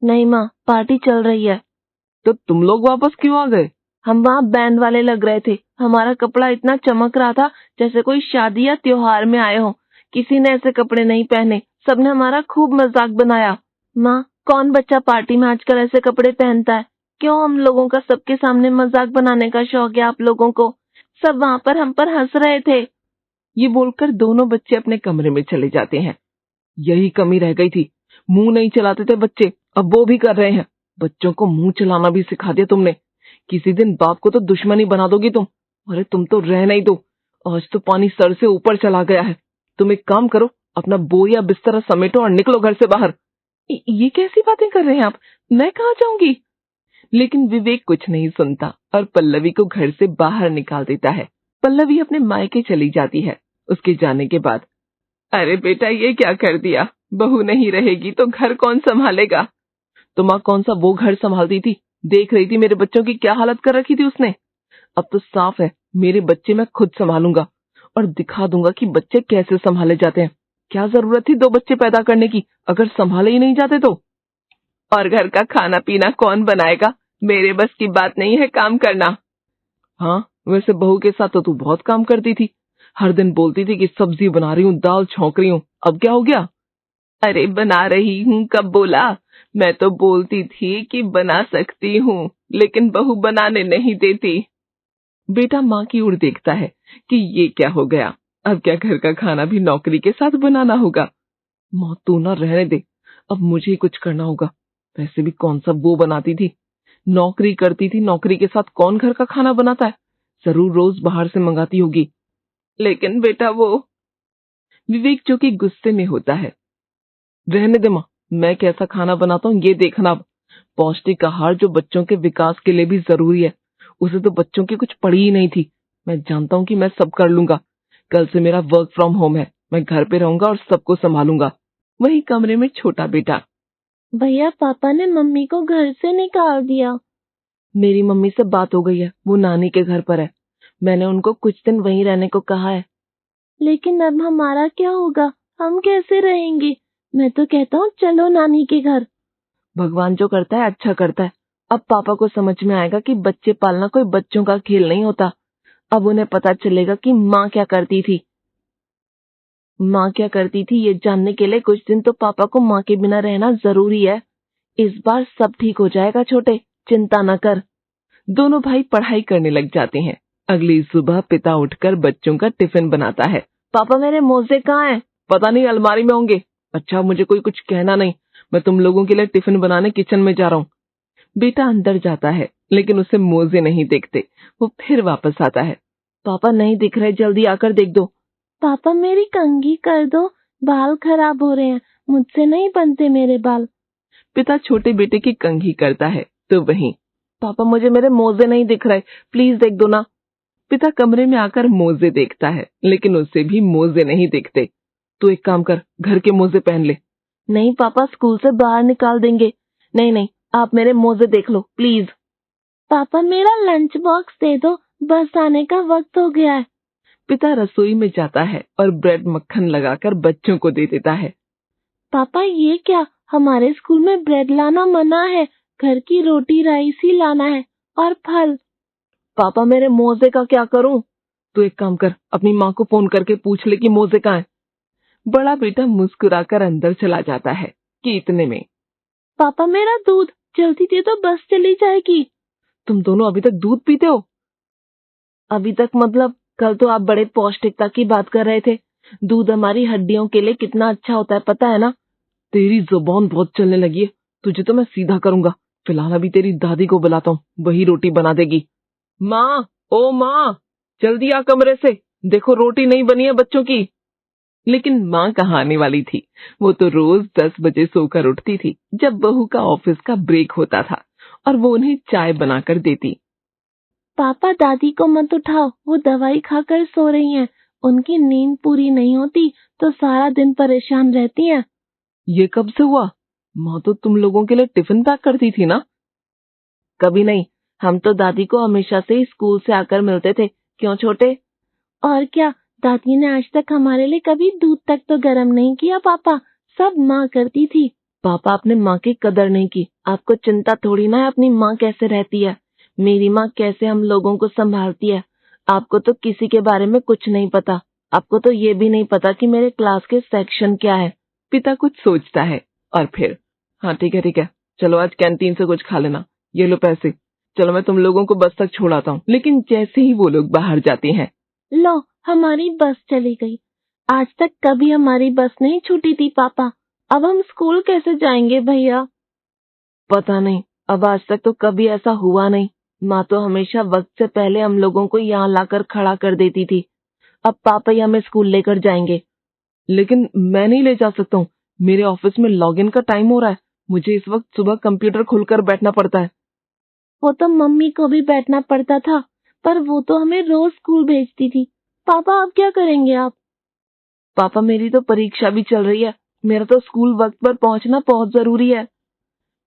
नहीं माँ, पार्टी चल रही है। तो तुम लोग वापस क्यों आ गए? हम वहाँ बैंड वाले लग रहे थे। हमारा कपड़ा इतना चमक रहा था जैसे कोई शादी या त्योहार में आए हो। किसी ने ऐसे कपड़े नहीं पहने, सबने हमारा खूब मजाक बनाया। माँ, कौन बच्चा पार्टी में आजकल ऐसे कपड़े पहनता है? क्यों हम लोगों का सबके सामने मजाक बनाने का शौक है आप लोगों को? सब वहाँ पर हम पर हंस रहे थे। ये बोलकर दोनों बच्चे अपने कमरे में चले जाते हैं। यही कमी रह गई थी, मुंह नहीं चलाते थे बच्चे, अब वो भी कर रहे हैं। बच्चों को मुंह चलाना भी सिखा दिया तुमने। किसी दिन बाप को तो दुश्मनी बना दोगी तुम। अरे तुम तो रह नहीं दो, आज तो पानी सर से ऊपर चला गया है। तुम एक काम करो, अपना बोरिया बिस्तर समेटो और निकलो घर से बाहर। ये कैसी बातें कर रहे हैं आप, मैं कहाँ जाऊंगी? लेकिन विवेक कुछ नहीं सुनता और पल्लवी को घर से बाहर निकाल देता है। पल्लवी अपने मायके चली जाती है। उसके जाने के बाद, अरे बेटा ये क्या कर दिया, बहू नहीं रहेगी तो घर कौन संभालेगा? तो माँ कौन सा वो घर संभालती थी, देख रही थी मेरे बच्चों की क्या हालत कर रखी थी उसने। अब तो साफ है, मेरे बच्चे मैं खुद संभालूंगा और दिखा दूंगा कि बच्चे कैसे संभाले जाते हैं। क्या जरूरत थी 2 बच्चे पैदा करने की अगर संभाले ही नहीं जाते तो। और घर का खाना पीना कौन बनाएगा? मेरे बस की बात नहीं है काम करना। हाँ, वैसे बहू के साथ तो तू बहुत काम करती थी, हर दिन बोलती थी कि सब्जी बना रही हूँ, दाल छौंक रही हूँ, अब क्या हो गया? अरे बना रही हूँ कब बोला? मैं तो बोलती थी कि बना सकती हूँ, लेकिन बहू बनाने नहीं देती। बेटा माँ की ओर देखता है कि ये क्या हो गया, अब क्या घर का खाना भी नौकरी के साथ बनाना होगा? माँ तू ना रहने दे, अब मुझे ही कुछ करना होगा। वैसे भी कौन सा वो बनाती थी, नौकरी करती थी, नौकरी के साथ कौन घर का खाना बनाता है? जरूर रोज बाहर से मंगाती होगी। लेकिन बेटा वो, विवेक जो कि गुस्से में होता है, रहने दे माँ, मैं कैसा खाना बनाता हूँ ये देखना। पौष्टिक आहार जो बच्चों के विकास के लिए भी जरूरी है, उसे तो बच्चों की कुछ पड़ी ही नहीं थी। मैं जानता हूँ कि मैं सब कर लूंगा। कल से मेरा वर्क फ्रॉम होम है, मैं घर पे रहूंगा और सबको संभालूंगा। वही कमरे में छोटा बेटा, भैया पापा ने मम्मी को घर से निकाल दिया। मेरी मम्मी से बात हो गई है, वो नानी के घर पर है, मैंने उनको कुछ दिन वहीं रहने को कहा है। लेकिन अब हमारा क्या होगा, हम कैसे रहेंगे? मैं तो कहता हूँ चलो नानी के घर। भगवान जो करता है अच्छा करता है। अब पापा को समझ में आएगा कि बच्चे पालना कोई बच्चों का खेल नहीं होता। अब उन्हें पता चलेगा कि माँ क्या करती थी। माँ क्या करती थी ये जानने के लिए कुछ दिन तो पापा को माँ के बिना रहना जरूरी है। इस बार सब ठीक हो जाएगा छोटे, चिंता न कर। दोनों भाई पढ़ाई करने लग जाते हैं। अगली सुबह पिता उठकर बच्चों का टिफिन बनाता है। पापा मेरे मोजे कहाँ हैं? पता नहीं, अलमारी में होंगे। अच्छा, मुझे कोई कुछ कहना नहीं, मैं तुम लोगों के लिए टिफिन बनाने किचन में जा रहा हूँ। बेटा अंदर जाता है लेकिन उसे मोजे नहीं दिखते। वो फिर वापस आता है। पापा नहीं दिख रहे, जल्दी आकर देख दो। पापा मेरी कंघी कर दो, बाल खराब हो रहे हैं, मुझसे नहीं बनते मेरे बाल। पिता छोटे बेटे की कंघी करता है तो वहीं, पापा मुझे मेरे मोजे नहीं दिख रहे, प्लीज देख दो ना। पिता कमरे में आकर मोजे देखता है लेकिन उसे भी मोजे नहीं दिखते। तो एक काम कर, घर के मोजे पहन ले। नहीं पापा, स्कूल से बाहर निकाल देंगे। नहीं नहीं, आप मेरे मोजे देख लो प्लीज। पापा मेरा लंच बॉक्स दे दो, बस आने का वक्त हो गया है। पिता रसोई में जाता है और ब्रेड मक्खन लगाकर बच्चों को दे देता है। पापा ये क्या, हमारे स्कूल में ब्रेड लाना मना है, घर की रोटी राइस ही लाना है और फल। पापा मेरे मोजे का क्या करूं? तो एक काम कर, अपनी माँ को फोन करके पूछ ले कि मोजे कहाँ हैं। बड़ा बेटा मुस्कुराकर अंदर चला जाता है कि इतने में, पापा मेरा दूध जल्दी दे दो, बस चली जाएगी। तुम दोनों अभी तक दूध पीते हो? अभी तक मतलब कल तो आप बड़े पौष्टिकता की बात कर रहे थे। दूध हमारी हड्डियों के लिए कितना अच्छा होता है पता है ना? तेरी जुबान बहुत चलने लगी है, तुझे तो मैं सीधा करूंगा। फिलहाल अभी तेरी दादी को बुलाता हूँ, वही रोटी बना देगी। माँ, ओ माँ, जल्दी आ कमरे से, देखो रोटी नहीं बनी है बच्चों की। लेकिन माँ कहाँ आने वाली थी, वो तो रोज 10 बजे सोकर उठती थी जब बहू का ऑफिस का ब्रेक होता था और वो उन्हें चाय बनाकर देती। पापा दादी को मत उठाओ, वो दवाई खाकर सो रही हैं, उनकी नींद पूरी नहीं होती तो सारा दिन परेशान रहती हैं। ये कब से हुआ? माँ तो तुम लोगों के लिए टिफिन पैक करती थी ना? कभी नहीं, हम तो दादी को हमेशा से ही स्कूल से आकर मिलते थे। क्यों छोटे? और क्या, दादी ने आज तक हमारे लिए कभी दूध तक तो गर्म नहीं किया पापा, सब माँ करती थी। पापा आपने माँ की कदर नहीं की, आपको चिंता थोड़ी ना है अपनी माँ कैसे रहती है, मेरी माँ कैसे हम लोगों को संभालती है। आपको तो किसी के बारे में कुछ नहीं पता, आपको तो ये भी नहीं पता कि मेरे क्लास के सेक्शन क्या है। पिता कुछ सोचता है और फिर, हाँ ठीक है, चलो आज कैंटीन से कुछ खा लेना, ये लो पैसे, चलो मैं तुम लोगों को बस तक छोड़ाता हूँ। लेकिन जैसे ही वो लोग बाहर जाते हैं, लो हमारी बस चली गई, आज तक कभी हमारी बस नहीं छूटी थी पापा, अब हम स्कूल कैसे जाएंगे भैया? पता नहीं, अब आज तक तो कभी ऐसा हुआ नहीं। माँ तो हमेशा वक्त से पहले हम लोगों को यहाँ लाकर खड़ा कर देती थी। अब पापा ही हमें स्कूल लेकर जाएंगे। लेकिन मैं नहीं ले जा सकता हूँ, मेरे ऑफिस में लॉगिन का टाइम हो रहा है, मुझे इस वक्त सुबह कंप्यूटर खोलकर बैठना पड़ता है। वो तो मम्मी को भी बैठना पड़ता था, पर वो तो हमें रोज स्कूल भेजती थी। पापा अब क्या करेंगे आप? पापा मेरी तो परीक्षा भी चल रही है, मेरा तो स्कूल वक्त पर पहुंचना बहुत जरूरी है।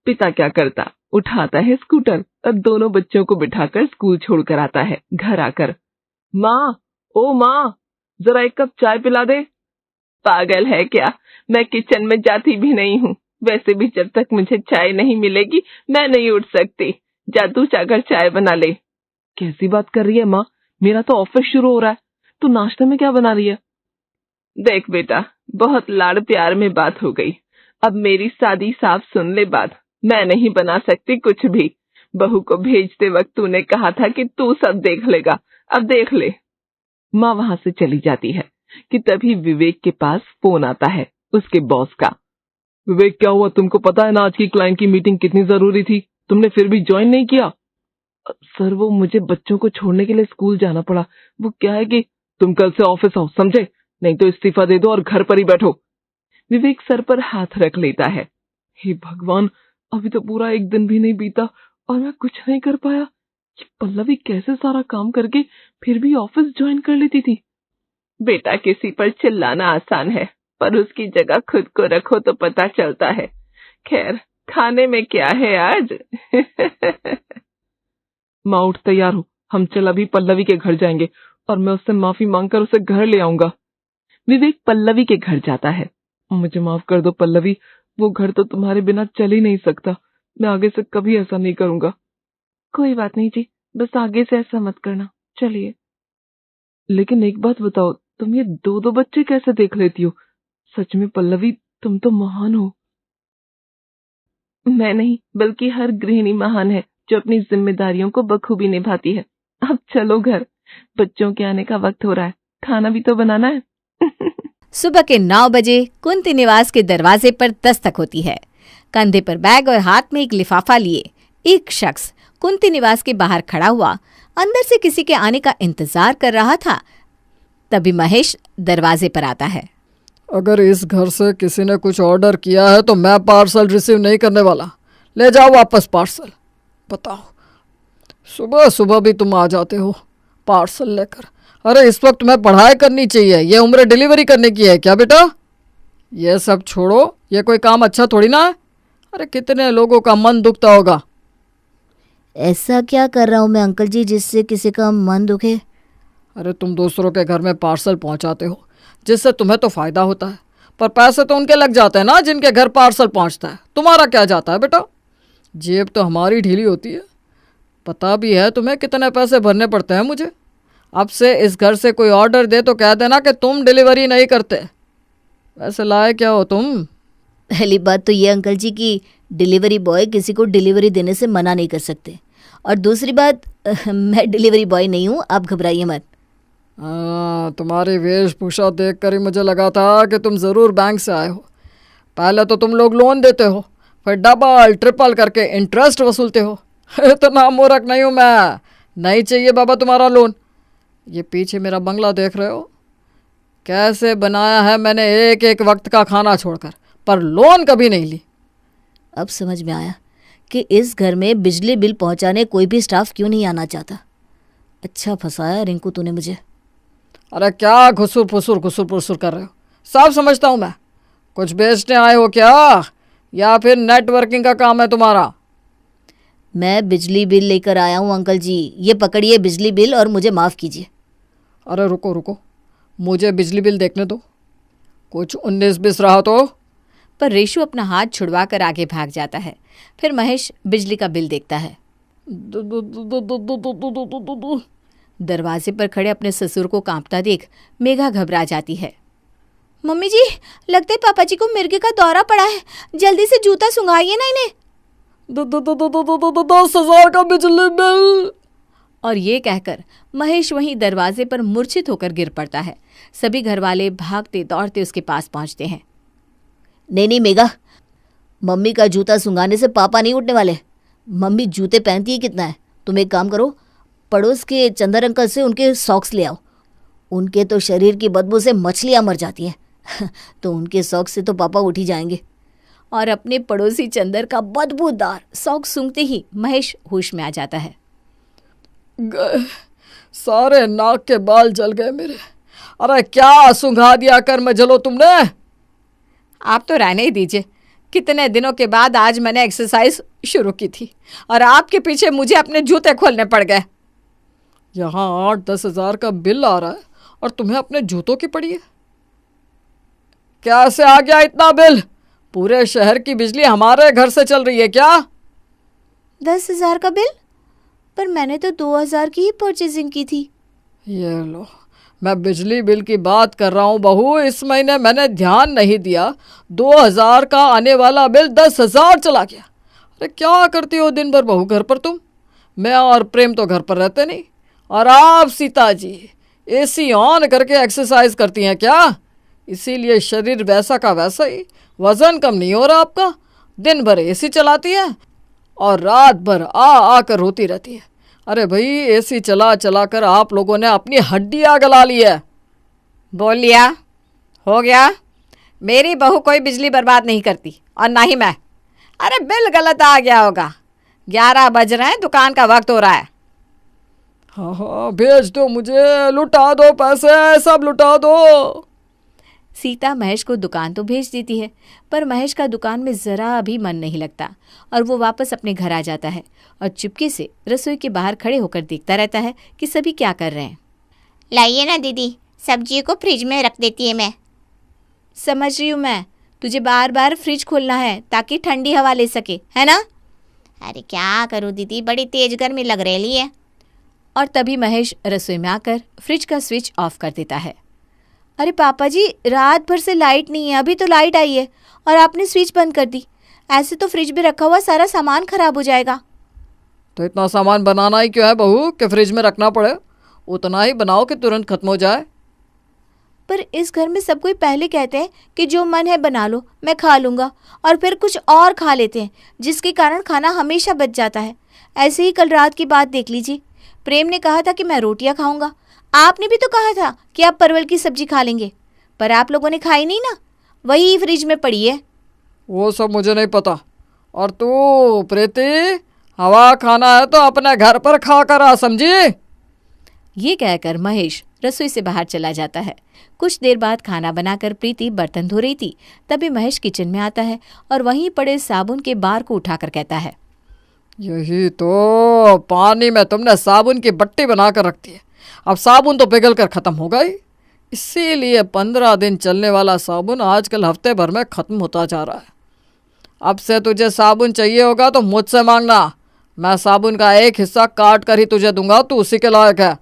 पिता क्या करता, उठाता है स्कूटर और दोनों बच्चों को बिठाकर स्कूल छोड़कर आता है। घर आकर, माँ, ओ माँ, जरा एक कप चाय पिला दे। पागल है क्या, मैं किचन में जाती भी नहीं हूँ, वैसे भी जब तक मुझे चाय नहीं मिलेगी मैं नहीं उठ सकती, जा तू जाकर चाय बना ले। कैसी बात कर रही है माँ, मेरा तो ऑफिस शुरू हो रहा है, तू नाश्ते में क्या बना रही है? देख बेटा, बहुत लाड़ प्यार में बात हो गई, अब मेरी सादी साफ सुन ले बात, मैं नहीं बना सकती कुछ भी। बहू को भेजते वक्त तूने कहा था कि तू सब देख लेगा, अब देख ले। माँ वहां से चली जाती है कि तभी विवेक के पास फोन आता है, उसके बॉस का। विवेक क्या हुआ, तुमको पता है ना आज की क्लाइंट की मीटिंग कितनी जरूरी थी, तुमने फिर भी ज्वाइन नहीं किया? सर वो मुझे बच्चों को छोड़ने के लिए स्कूल जाना पड़ा, वो क्या है कि तुम कल से ऑफिस आओ समझे, नहीं तो इस्तीफा दे दो और घर पर ही बैठो। विवेक सर पर हाथ रख लेता है। हे भगवान, अभी तो पूरा एक दिन भी नहीं बीता और मैं कुछ नहीं कर पाया। ये पल्लवी कैसे सारा काम करके फिर भी ऑफिस ज्वाइन कर लेती थी। बेटा किसी पर चिल्लाना आसान है, पर उसकी जगह खुद को रखो तो पता चलता है। खैर, खाने में क्या है आज? माँ उठ, तैयार हो, हम चल अभी पल्लवी के घर जाएंगे और मैं उससे माफी मांगकर उसे घर ले आऊंगा। विवेक पल्लवी के घर जाता है। मुझे माफ कर दो पल्लवी, वो घर तो तुम्हारे बिना चल ही नहीं सकता, मैं आगे से कभी ऐसा नहीं करूंगा। कोई बात नहीं जी, बस आगे से ऐसा मत करना, चलिए। लेकिन एक बात बताओ, तुम ये दो बच्चे कैसे देख लेती हो? सच में पल्लवी, तुम तो महान हो। मैं नहीं, बल्कि हर गृहिणी महान है जो अपनी जिम्मेदारियों को बखूबी निभाती है। अब चलो घर, बच्चों के आने का वक्त हो रहा है, खाना भी तो बनाना है। सुबह के 9 बजे कुंती निवास के दरवाजे पर दस्तक होती है। कंधे पर बैग और हाथ में एक लिफाफा लिए एक शख्स कुंती निवास के बाहर खड़ा हुआ अंदर से किसी के आने का इंतजार कर रहा था। तभी महेश दरवाजे पर आता है। अगर इस घर से किसी ने कुछ ऑर्डर किया है तो मैं पार्सल रिसीव नहीं करने वाला। ले जाओ वापस पार्सल। बताओ, सुबह सुबह भी तुम आ जाते हो पार्सल लेकर। अरे इस वक्त मैं पढ़ाई करनी चाहिए, ये उम्र डिलीवरी करने की है क्या बेटा? ये सब छोड़ो, ये कोई काम अच्छा थोड़ी ना है। अरे कितने लोगों का मन दुखता होगा। ऐसा क्या कर रहा हूँ मैं अंकल जी जिससे किसी का मन दुखे? अरे तुम दूसरों के घर में पार्सल पहुंचाते हो जिससे तुम्हें तो फायदा होता है, पर पैसे तो उनके लग जाते हैं ना जिनके घर पार्सल पहुंचता है। तुम्हारा क्या जाता है बेटा? जेब तो हमारी ढीली होती है। पता भी है तुम्हें कितने पैसे भरने पड़ते हैं मुझे। अब से इस घर से कोई ऑर्डर दे तो कह देना कि तुम डिलीवरी नहीं करते। वैसे लाए क्या हो तुम? पहली बात तो ये अंकल जी कि डिलीवरी बॉय किसी को डिलीवरी देने से मना नहीं कर सकते, और दूसरी बात मैं डिलीवरी बॉय नहीं हूँ, आप घबराइए मत। तुम्हारी वेशभूषा देखकर ही मुझे लगा था कि तुम ज़रूर बैंक से आए हो। पहले तो तुम लोग लोन देते हो, फिर डबल ट्रिपल करके इंटरेस्ट वसूलते हो। इतना मूर्ख नहीं हूँ मैं। नहीं चाहिए बाबा तुम्हारा लोन। ये पीछे मेरा बंगला देख रहे हो, कैसे बनाया है मैंने एक एक वक्त का खाना छोड़कर, पर लोन कभी नहीं ली। अब समझ में आया कि इस घर में बिजली बिल पहुंचाने कोई भी स्टाफ क्यों नहीं आना चाहता। अच्छा फंसाया रिंकू तूने मुझे। अरे क्या घुसुर फुसुर कर रहे हो? सब समझता हूँ मैं। कुछ बेचने आए हो क्या, या फिर नेटवर्किंग का काम है तुम्हारा? मैं बिजली बिल लेकर आया हूँ अंकल जी, ये पकड़िए बिजली बिल और मुझे माफ़ कीजिए। अरे रुको रुको, मुझे बिजली बिल देखने दो। कुछ 19-20 रहा तो। पर रेशु अपना हाथ छुड़वा कर आगे भाग जाता है। फिर महेश बिजली का बिल देखता है। दरवाजे पर खड़े अपने ससुर को कांपता देख मेघा घबरा जाती है। मम्मी जी, लगता है पापा जी को मिर्गे का दौरा पड़ा है, जल्दी से जूता सुंघाइए ना इन्हें। 10,000 का बिजली बिल। और ये कहकर महेश वहीं दरवाजे पर मूर्छित होकर गिर पड़ता है। सभी घरवाले भागते दौड़ते उसके पास पहुंचते हैं। नहीं मेघा, मम्मी का जूता सुंघाने से पापा नहीं उठने वाले। मम्मी जूते पहनती है कितना है। तुम एक काम करो, पड़ोस के चंदर अंकल से उनके सॉक्स ले आओ। उनके तो शरीर की बदबू से मछलियाँ मर जाती हैं। तो उनके सॉक्स से तो पापा उठ ही जाएंगे। और अपने पड़ोसी चंदर का बदबूदार सॉक्स सूंघते ही महेश होश में आ जाता है। गए सारे नाक के बाल जल गए मेरे। अरे क्या सुंघा दिया कर मैं जलो तुमने। आप तो रहने ही दीजिए। कितने दिनों के बाद आज मैंने एक्सरसाइज शुरू की थी और आपके पीछे मुझे अपने जूते खोलने पड़ गए। यहाँ 8-10 हज़ार का बिल आ रहा है और तुम्हें अपने जूतों की पड़ी है। कैसे आ गया इतना बिल? पूरे शहर की बिजली हमारे घर से चल रही है क्या? 10,000 का बिल? पर मैंने तो 2,000 की ही परचेजिंग की थी। ये लो, मैं बिजली बिल की बात कर रहा हूँ बहू। इस महीने मैंने ध्यान नहीं दिया, 2,000 का आने वाला बिल 10,000 चला गया। अरे क्या करती हो दिन भर बहू घर पर तुम? मैं और प्रेम तो घर पर रहते नहीं, और आप सीता जी एसी ऑन करके एक्सरसाइज करती हैं क्या? इसीलिए शरीर वैसा का वैसा ही, वजन कम नहीं हो रहा आपका। दिन भर एसी चलाती है और रात भर आ कर रोती रहती है। अरे भाई, एसी चला चला कर आप लोगों ने अपनी हड्डियाँ गला ली है। बोल लिया, हो गया। मेरी बहू कोई बिजली बर्बाद नहीं करती और ना ही मैं। अरे बिल गलत आ गया होगा। 11 बज रहे हैं, दुकान का वक्त हो रहा है। हाँ, भेज दो मुझे, लुटा दो पैसे, सब लुटा दो। सीता महेश को दुकान तो भेज देती है, पर महेश का दुकान में ज़रा भी मन नहीं लगता और वो वापस अपने घर आ जाता है और चुपके से रसोई के बाहर खड़े होकर देखता रहता है कि सभी क्या कर रहे हैं। लाइए ना दीदी, सब्जियों को फ्रिज में रख देती है मैं। समझ रही हूँ मैं, तुझे बार बार फ्रिज खोलना है ताकि ठंडी हवा ले सके, है ना? अरे क्या करूँ दीदी, बड़ी तेज गर्मी लग रही है। और तभी महेश रसोई में आकर फ्रिज का स्विच ऑफ कर देता है। अरे पापा जी, रात भर से लाइट नहीं है, अभी तो लाइट आई है और आपने स्विच बंद कर दी। ऐसे तो फ्रिज में रखा हुआ सारा सामान खराब हो जाएगा। तो इतना सामान बनाना ही क्यों है बहू कि फ्रिज में रखना पड़े? उतना ही बनाओ कि तुरंत खत्म हो जाए। पर इस घर में सब कोई पहले कहते हैं कि जो मन है बना लो, मैं खा लूँगा, और फिर कुछ और खा लेते हैं, जिसके कारण खाना हमेशा बच जाता है। ऐसे ही कल रात की बात देख लीजिए। प्रेम ने कहा था कि मैं रोटियां खाऊंगा। आपने भी तो कहा था कि आप परवल की सब्जी खा लेंगे, पर आप लोगों ने खाई नहीं ना, वही फ्रिज में पड़ी है। वो सब मुझे नहीं पता। और तू प्रीति, हवा खाना है तो अपने घर पर खा कर आ, समझी? ये कहकर महेश रसोई से बाहर चला जाता है। कुछ देर बाद खाना बनाकर प्रीति बर्तन धो रही थी, तभी महेश किचन में आता है और वहीं पड़े साबुन के बार को उठाकर कहता है, यही तो, पानी में तुमने साबुन की बट्टी बनाकर रखती है। अब साबुन तो पिघल कर खत्म होगा ही, इसीलिए 15 दिन चलने वाला साबुन आजकल हफ्ते भर में खत्म होता जा रहा है। अब से तुझे साबुन चाहिए होगा तो मुझसे मांगना, मैं साबुन का एक हिस्सा काट कर ही तुझे दूंगा, तू उसी के लायक है।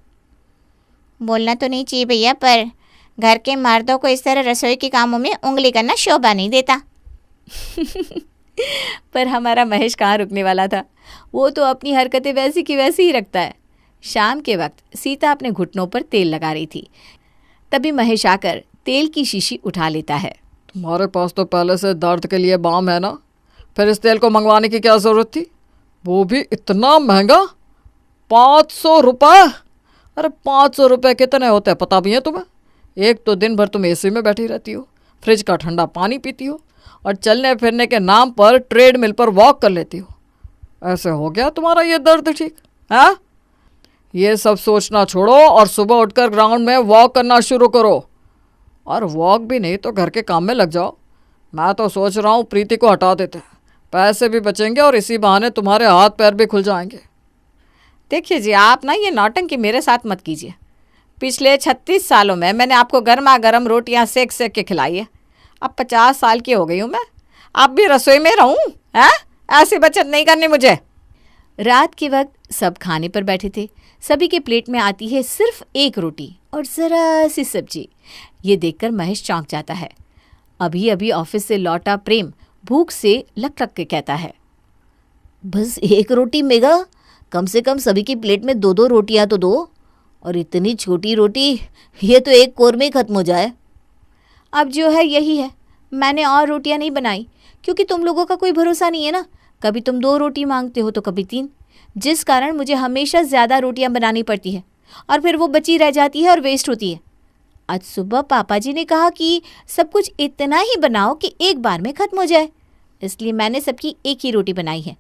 बोलना तो नहीं चाहिए भैया, पर घर के मर्दों को इस तरह रसोई के कामों में उंगली करना शोभा नहीं देता। पर हमारा महेश कहाँ रुकने वाला था, वो तो अपनी हरकतें वैसी की वैसी ही रखता है। शाम के वक्त सीता अपने घुटनों पर तेल लगा रही थी, तभी महेश आकर तेल की शीशी उठा लेता है। तुम्हारे पास तो पहले से दर्द के लिए बाम है ना, फिर इस तेल को मंगवाने की क्या ज़रूरत थी? वो भी इतना महंगा, 500 रुपये। अरे 500 रुपये कितने होते हैं पता भी है तुम्हें? एक तो दिन भर तुम एसी में बैठी रहती हो, फ्रिज का ठंडा पानी पीती हो, और चलने फिरने के नाम पर ट्रेडमिल पर वॉक कर लेती हो। ऐसे हो गया तुम्हारा ये दर्द ठीक? हाँ, ये सब सोचना छोड़ो और सुबह उठकर ग्राउंड में वॉक करना शुरू करो। और वॉक भी नहीं तो घर के काम में लग जाओ। मैं तो सोच रहा हूँ प्रीति को हटा देते हैं, पैसे भी बचेंगे और इसी बहाने तुम्हारे हाथ पैर भी खुल जाएंगे। देखिए जी, आप ना ये नौटंकी मेरे साथ मत कीजिए। पिछले 36 सालों में मैंने आपको गर्मा गर्म रोटियां सेक सेक के खिलाई है। अब 50 साल की हो गई हूँ मैं, अब भी रसोई में रहूँ? हैं? ऐसी बचत नहीं करनी मुझे। रात के वक्त सब खाने पर बैठे थे। सभी के प्लेट में आती है सिर्फ एक रोटी और ज़रा सी सब्जी। ये देखकर महेश चौंक जाता है। अभी अभी ऑफिस से लौटा प्रेम भूख से लक लक के कहता है, बस एक रोटी मेगा, कम से कम सभी की प्लेट में 2-2 रोटियां तो दो। और इतनी छोटी रोटी, ये तो एक कोर में ही खत्म हो जाए। अब जो है यही है, मैंने और रोटियां नहीं बनाई, क्योंकि तुम लोगों का कोई भरोसा नहीं है ना। कभी तुम 2 रोटी मांगते हो तो कभी 3, जिस कारण मुझे हमेशा ज़्यादा रोटियां बनानी पड़ती है, और फिर वो बची रह जाती है और वेस्ट होती है। आज सुबह पापा जी ने कहा कि सब कुछ इतना ही बनाओ कि एक बार में ख़त्म हो जाए, इसलिए मैंने सबकी एक ही रोटी बनाई है।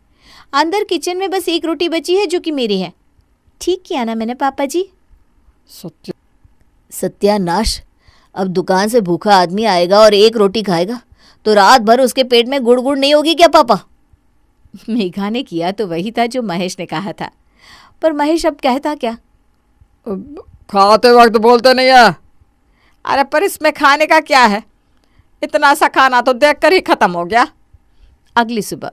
अंदर किचन में बस एक रोटी बची है जो कि मेरी है। ठीक किया ना मैंने पापा जी? सत्यानाश, अब दुकान से भूखा आदमी आएगा और एक रोटी खाएगा तो रात भर उसके पेट में गुड़ गुड़ नहीं होगी क्या पापा? मेघा ने किया तो वही था जो महेश ने कहा था, पर महेश अब कहता क्या? खाते वक्त बोलते नहीं है। अरे पर इसमें खाने का क्या है, इतना सा खाना तो देखकर ही खत्म हो गया। अगली सुबह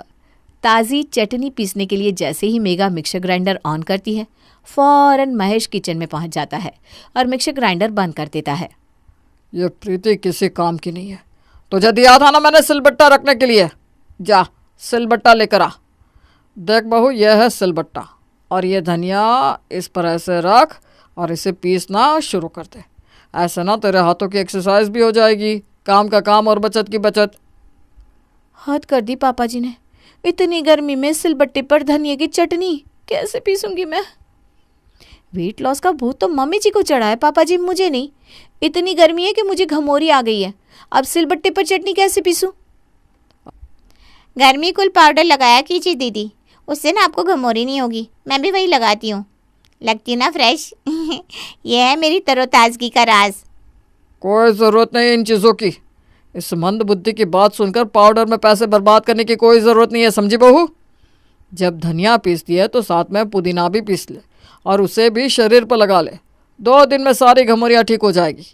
ताज़ी चटनी पीसने के लिए जैसे ही मेघा मिक्सर ग्राइंडर ऑन करती है, फौरन महेश किचन में पहुंच जाता है और मिक्सर ग्राइंडर बंद कर देता है। ये प्रीति किसी काम की नहीं है। तुझे दिया था ना मैंने सिलबट्टा रखने के लिए, जा सिलबट्टा लेकर आ। देख बहू, यह है सिलबट्टा, और ये धनिया इस पर ऐसे रख और इसे पीसना शुरू कर दे। ऐसे ना तेरे हाथों की एक्सरसाइज भी हो जाएगी, काम का काम और बचत की बचत। हद कर दी पापा जी ने, इतनी गर्मी में सिलबट्टे पर धनिया की चटनी कैसे पीसूंगी मैं? वेट लॉस का भूत तो मम्मी जी को चढ़ा है पापा जी, मुझे नहीं। इतनी गर्मी है कि मुझे घमौरी आ गई है, अब सिलबट्टे पर चटनी कैसे पीसूं? गर्मी कूल पाउडर लगाया कीजिए दीदी, उससे ना आपको घमौरी नहीं होगी। मैं भी वही लगाती हूँ, लगती है ना फ्रेश। यह है मेरी तरोताजगी का राज। कोई ज़रूरत नहीं इन चीज़ों की। इस मंद बुद्धि की बात सुनकर पाउडर में पैसे बर्बाद करने की कोई ज़रूरत नहीं है, समझी बहू? जब धनिया पीसती है तो साथ में पुदीना भी पीस ले और उसे भी शरीर पर लगा ले। 2 दिन में सारी घमौरियाँ ठीक हो जाएगी।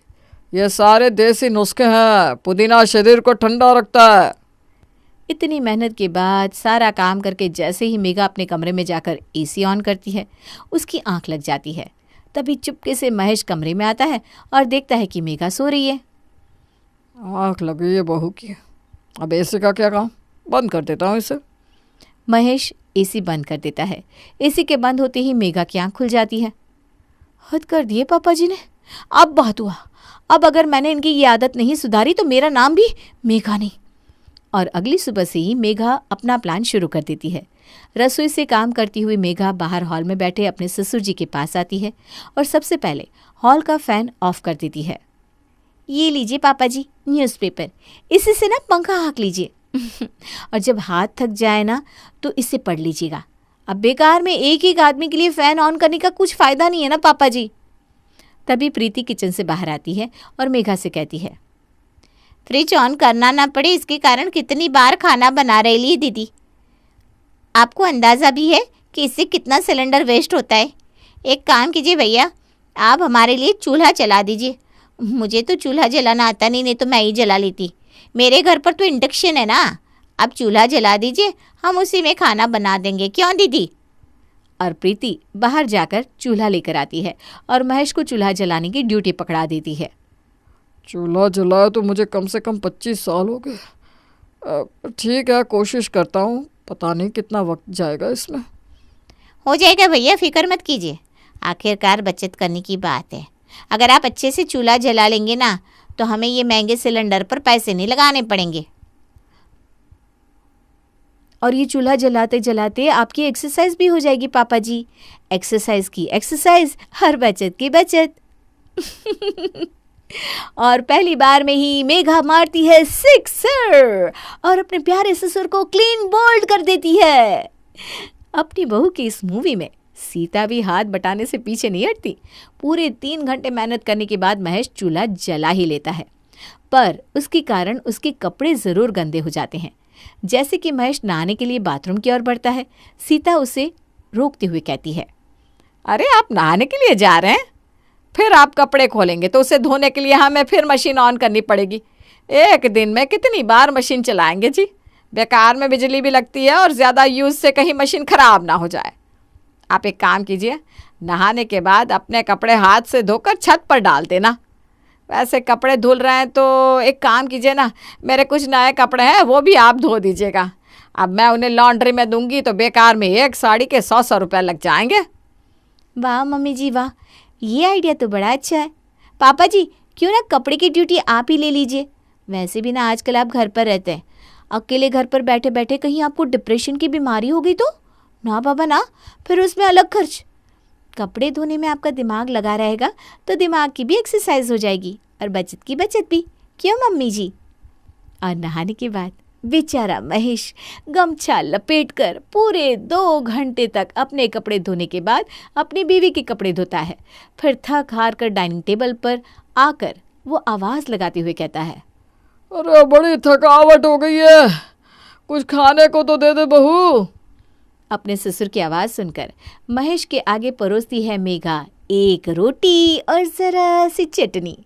ये सारे देसी नुस्खे हैं, पुदीना शरीर को ठंडा रखता है। इतनी मेहनत के बाद सारा काम करके जैसे ही मेघा अपने कमरे में जाकर एसी ऑन करती है, उसकी आंख लग जाती है। तभी चुपके से महेश कमरे में आता है और देखता है कि मेघा सो रही है। आँख लगी है बहू की, अब एसी का क्या काम, बंद कर देता हूँ इसे। महेश एसी बंद कर देता है। एसी के बंद होते ही मेघा की आंख खुल जाती है। हद कर दिए पापा जी ने, अब बहुत हुआ। अब अगर मैंने इनकी ये आदत नहीं सुधारी तो मेरा नाम भी मेघा नहीं। और अगली सुबह से ही मेघा अपना प्लान शुरू कर देती है। रसोई से काम करती हुई मेघा बाहर हॉल में बैठे अपने ससुर जी के पास आती है और सबसे पहले हॉल का फैन ऑफ कर देती है। ये लीजिए पापा जी न्यूज़पेपर, इसी से ना पंखा हाँक लीजिए। और जब हाथ थक जाए ना तो इसे पढ़ लीजिएगा। अब बेकार में एक एक आदमी के लिए फ़ैन ऑन करने का कुछ फ़ायदा नहीं है ना पापा जी। तभी प्रीति किचन से बाहर आती है और मेघा से कहती है, फ्रिज ऑन करना ना पड़े इसके कारण कितनी बार खाना बना रही है दीदी। आपको अंदाज़ा भी है कि इससे कितना सिलेंडर वेस्ट होता है। एक काम कीजिए भैया, आप हमारे लिए चूल्हा चला दीजिए। मुझे तो चूल्हा जलाना आता नहीं तो मैं ही जला लेती। मेरे घर पर तो इंडक्शन है ना। अब चूल्हा जला दीजिए, हम उसी में खाना बना देंगे, क्यों दीदी? और प्रीति बाहर जाकर चूल्हा लेकर आती है और महेश को चूल्हा जलाने की ड्यूटी पकड़ा देती है। चूल्हा जलाया तो मुझे कम से कम 25 साल हो गए। ठीक है, कोशिश करता हूँ। पता नहीं कितना वक्त जाएगा इसमें। हो जाएगा भैया, फिक्र मत कीजिए। आखिरकार बचत करने की बात है। अगर आप अच्छे से चूल्हा जला लेंगे ना तो हमें ये महंगे सिलेंडर पर पैसे नहीं लगाने पड़ेंगे। और ये चूल्हा जलाते जलाते आपकी एक्सरसाइज भी हो जाएगी पापा जी। एक्सरसाइज की एक्सरसाइज, हर बचत की बचत। और पहली बार में ही मेघा मारती है सिक्सर और अपने प्यारे ससुर को क्लीन बोल्ड कर देती है। अपनी बहू की इस मूवी में सीता भी हाथ बटाने से पीछे नहीं हटती। पूरे 3 घंटे मेहनत करने के बाद महेश चूल्हा जला ही लेता है, पर उसके कारण उसके कपड़े ज़रूर गंदे हो जाते हैं। जैसे कि महेश नहाने के लिए बाथरूम की ओर बढ़ता है, सीता उसे रोकते हुए कहती है, अरे आप नहाने के लिए जा रहे हैं? फिर आप कपड़े खोलेंगे तो उसे धोने के लिए हमें फिर मशीन ऑन करनी पड़ेगी। एक दिन में कितनी बार मशीन चलाएंगे जी? बेकार में बिजली भी लगती है और ज़्यादा यूज़ से कहीं मशीन ख़राब ना हो जाए। आप एक काम कीजिए, नहाने के बाद अपने कपड़े हाथ से धोकर छत पर डाल देना। वैसे कपड़े धुल रहे हैं तो एक काम कीजिए ना, मेरे कुछ नए कपड़े हैं वो भी आप धो दीजिएगा। अब मैं उन्हें लॉन्ड्री में दूंगी तो बेकार में एक साड़ी के 100 रुपये लग जाएंगे। वाह मम्मी जी वाह, ये आइडिया तो बड़ा अच्छा है। पापा जी क्यों ना कपड़े की ड्यूटी आप ही ले लीजिए। वैसे भी ना आजकल आप घर पर रहते हैं, अकेले घर पर बैठे बैठे कहीं आपको डिप्रेशन की बीमारी हो गई तो ना बाबा ना, फिर उसमें अलग खर्च। कपड़े धोने में आपका दिमाग लगा रहेगा तो दिमाग की भी एक्सरसाइज हो जाएगी और बचत की बचत भी, क्यों मम्मी जी? और नहाने के बाद बेचारा महेश गमछा लपेटकर पूरे 2 घंटे तक अपने कपड़े धोने के बाद अपनी बीवी के कपड़े धोता है। फिर थक हार कर डाइनिंग टेबल पर आकर वो आवाज़ लगाते हुए कहता है, अरे बड़ी थकावट हो गई है, कुछ खाने को तो दे दे बहू। अपने ससुर की आवाज़ सुनकर महेश के आगे परोसती है मेघा एक रोटी और ज़रा सी चटनी।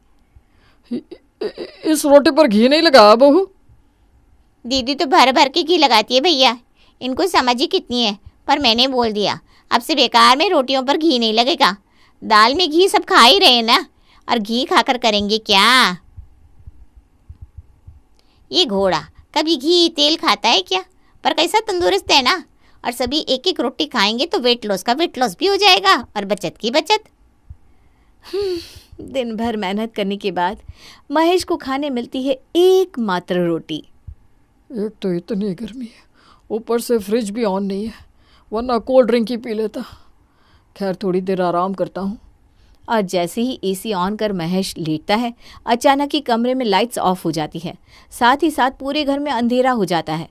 इस रोटी पर घी नहीं लगा बहू? दीदी तो भर भर के घी लगाती है भैया, इनको समझ ही कितनी है। पर मैंने बोल दिया अब से बेकार में रोटियों पर घी नहीं लगेगा। दाल में घी सब खा ही रहे हैं ना, और घी खाकर करेंगे क्या? ये घोड़ा कभी घी तेल खाता है क्या? पर कैसा तंदुरुस्त है ना। और सभी एक एक रोटी खाएंगे तो वेट लॉस का वेट लॉस भी हो जाएगा और बचत की बचत। दिन भर मेहनत करने के बाद महेश को खाने मिलती है एकमात्र रोटी। एक तो इतनी गर्मी है, ऊपर से फ्रिज भी ऑन नहीं है, वरना कोल्ड ड्रिंक ही पी लेता। खैर थोड़ी देर आराम करता हूँ। और जैसे ही एसी ऑन कर महेश लेटता है, अचानक ही कमरे में लाइट्स ऑफ हो जाती है। साथ ही साथ पूरे घर में अंधेरा हो जाता है।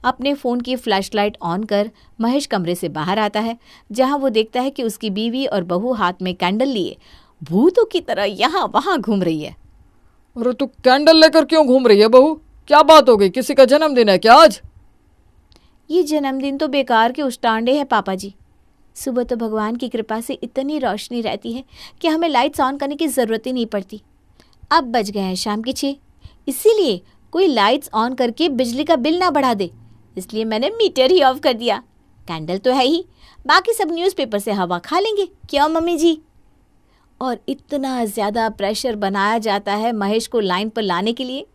अपने फ़ोन की फ्लैशलाइट ऑन कर महेश कमरे से बाहर आता है, जहां वो देखता है कि उसकी बीवी और बहू हाथ में कैंडल लिए भूतों की तरह यहाँ वहाँ घूम रही है। अरे तू कैंडल लेकर क्यों घूम रही है बहू? क्या बात हो गई? किसी का जन्मदिन है क्या आज? ये जन्मदिन तो बेकार के उष्टांडे है पापा जी। सुबह तो भगवान की कृपा से इतनी रोशनी रहती है कि हमें लाइट्स ऑन करने की ज़रूरत ही नहीं पड़ती। अब बज गए हैं शाम के 6, इसीलिए कोई लाइट्स ऑन करके बिजली का बिल ना बढ़ा दे, इसलिए मैंने मीटर ही ऑफ कर दिया। कैंडल तो है ही, बाकी सब न्यूज़पेपर से हवा खा लेंगे, क्यों मम्मी जी? और इतना ज़्यादा प्रेशर बनाया जाता है महेश को लाइन पर लाने के लिए।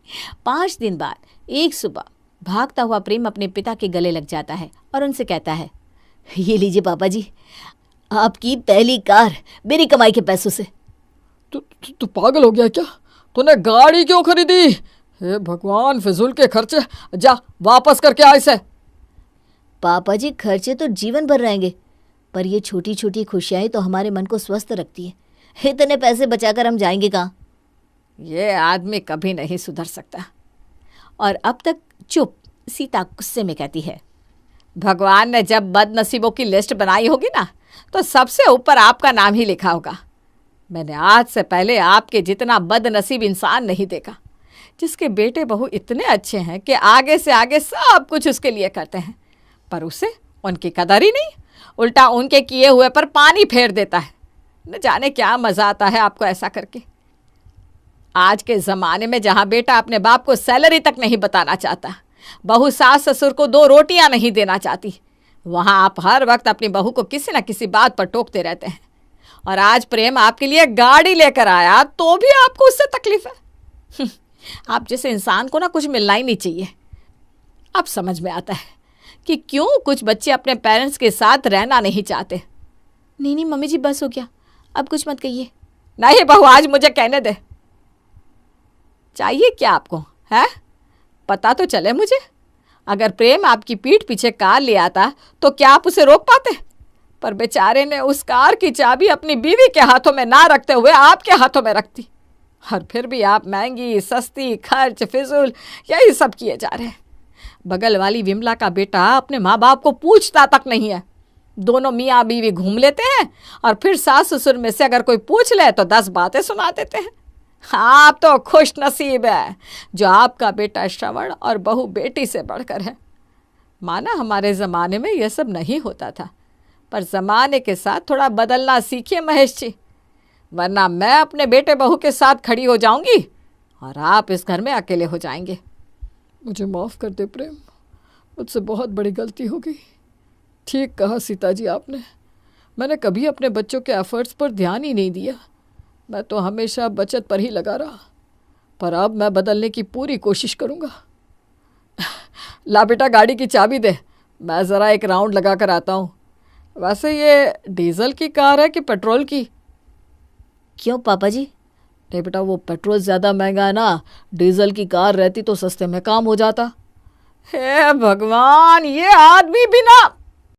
5 दिन बाद एक सुबह भागता हुआ प्रेम अपने पिता के गले लग जाता है और उनसे कहता है, ये लीजिए पापा जी, आपकी पहली कार मेरी कमाई के पैसों से। तू पागल हो गया क्या? तूने गाड़ी क्यों खरीदी? हे भगवान, फिजूल के खर्चे, जा वापस करके आ इसे। पापा जी, खर्चे तो जीवन भर रहेंगे, पर ये छोटी छोटी खुशियाँ तो हमारे मन को स्वस्थ रखती है। इतने पैसे बचाकर हम जाएंगे कहाँ? ये आदमी कभी नहीं सुधर सकता। और अब तक चुप सीता गुस्से में कहती है, भगवान ने जब बदनसीबों की लिस्ट बनाई होगी ना, तो सबसे ऊपर आपका नाम ही लिखा होगा। मैंने आज से पहले आपके जितना बदनसीब इंसान नहीं देखा, जिसके बेटे बहू इतने अच्छे हैं कि आगे से आगे सब कुछ उसके लिए करते हैं, पर उसे उनकी कदर ही नहीं, उल्टा उनके किए हुए पर पानी फेर देता है। न जाने क्या मज़ा आता है आपको ऐसा करके। आज के ज़माने में जहाँ बेटा अपने बाप को सैलरी तक नहीं बताना चाहता, बहू सास ससुर को 2 रोटियां नहीं देना चाहती, वहाँ आप हर वक्त अपनी बहू को किसी न किसी बात पर टोकते रहते हैं। और आज प्रेम आपके लिए गाड़ी लेकर आया तो भी आपको उससे तकलीफ है। आप जैसे इंसान को ना कुछ मिलना ही नहीं चाहिए। अब समझ में आता है कि क्यों कुछ बच्चे अपने पेरेंट्स के साथ रहना नहीं चाहते। नहीं मम्मी जी, बस हो गया, अब कुछ मत कहिए। नहीं बहू, आज मुझे कहने दे। चाहिए क्या आपको है? पता तो चले मुझे। अगर प्रेम आपकी पीठ पीछे कार ले आता तो क्या आप उसे रोक पाते? पर बेचारे ने उस कार की चाबी अपनी बीवी के हाथों में ना रखते हुए आपके हाथों में रख दी। और फिर भी आप महंगी सस्ती खर्च फिजूल यही सब किए जा रहे हैं। बगल वाली विमला का बेटा अपने माँ बाप को पूछता तक नहीं है। दोनों मियाँ बीवी घूम लेते हैं और फिर सास ससुर में से अगर कोई पूछ ले तो 10 बातें सुना देते हैं। आप तो खुश नसीब है जो आपका बेटा श्रवण और बहू बेटी से बढ़कर है। माना हमारे ज़माने में यह सब नहीं होता था, पर ज़माने के साथ थोड़ा बदलना सीखिए महेश जी, वरना मैं अपने बेटे बहू के साथ खड़ी हो जाऊंगी और आप इस घर में अकेले हो जाएंगे। मुझे माफ़ कर दे प्रेम, मुझसे बहुत बड़ी गलती हो गई। ठीक कहा सीता जी आपने, मैंने कभी अपने बच्चों के एफर्ट्स पर ध्यान ही नहीं दिया। मैं तो हमेशा बचत पर ही लगा रहा, पर अब मैं बदलने की पूरी कोशिश करूँगा। ला बेटा, गाड़ी की चाबी दे, मैं ज़रा एक राउंड लगा कर आता हूँ। वैसे ये डीजल की कार है कि पेट्रोल की? क्यों पापा जी? नहीं बेटा, वो पेट्रोल ज़्यादा महंगा है ना, डीजल की कार रहती तो सस्ते में काम हो जाता। हे भगवान, ये आदमी भी ना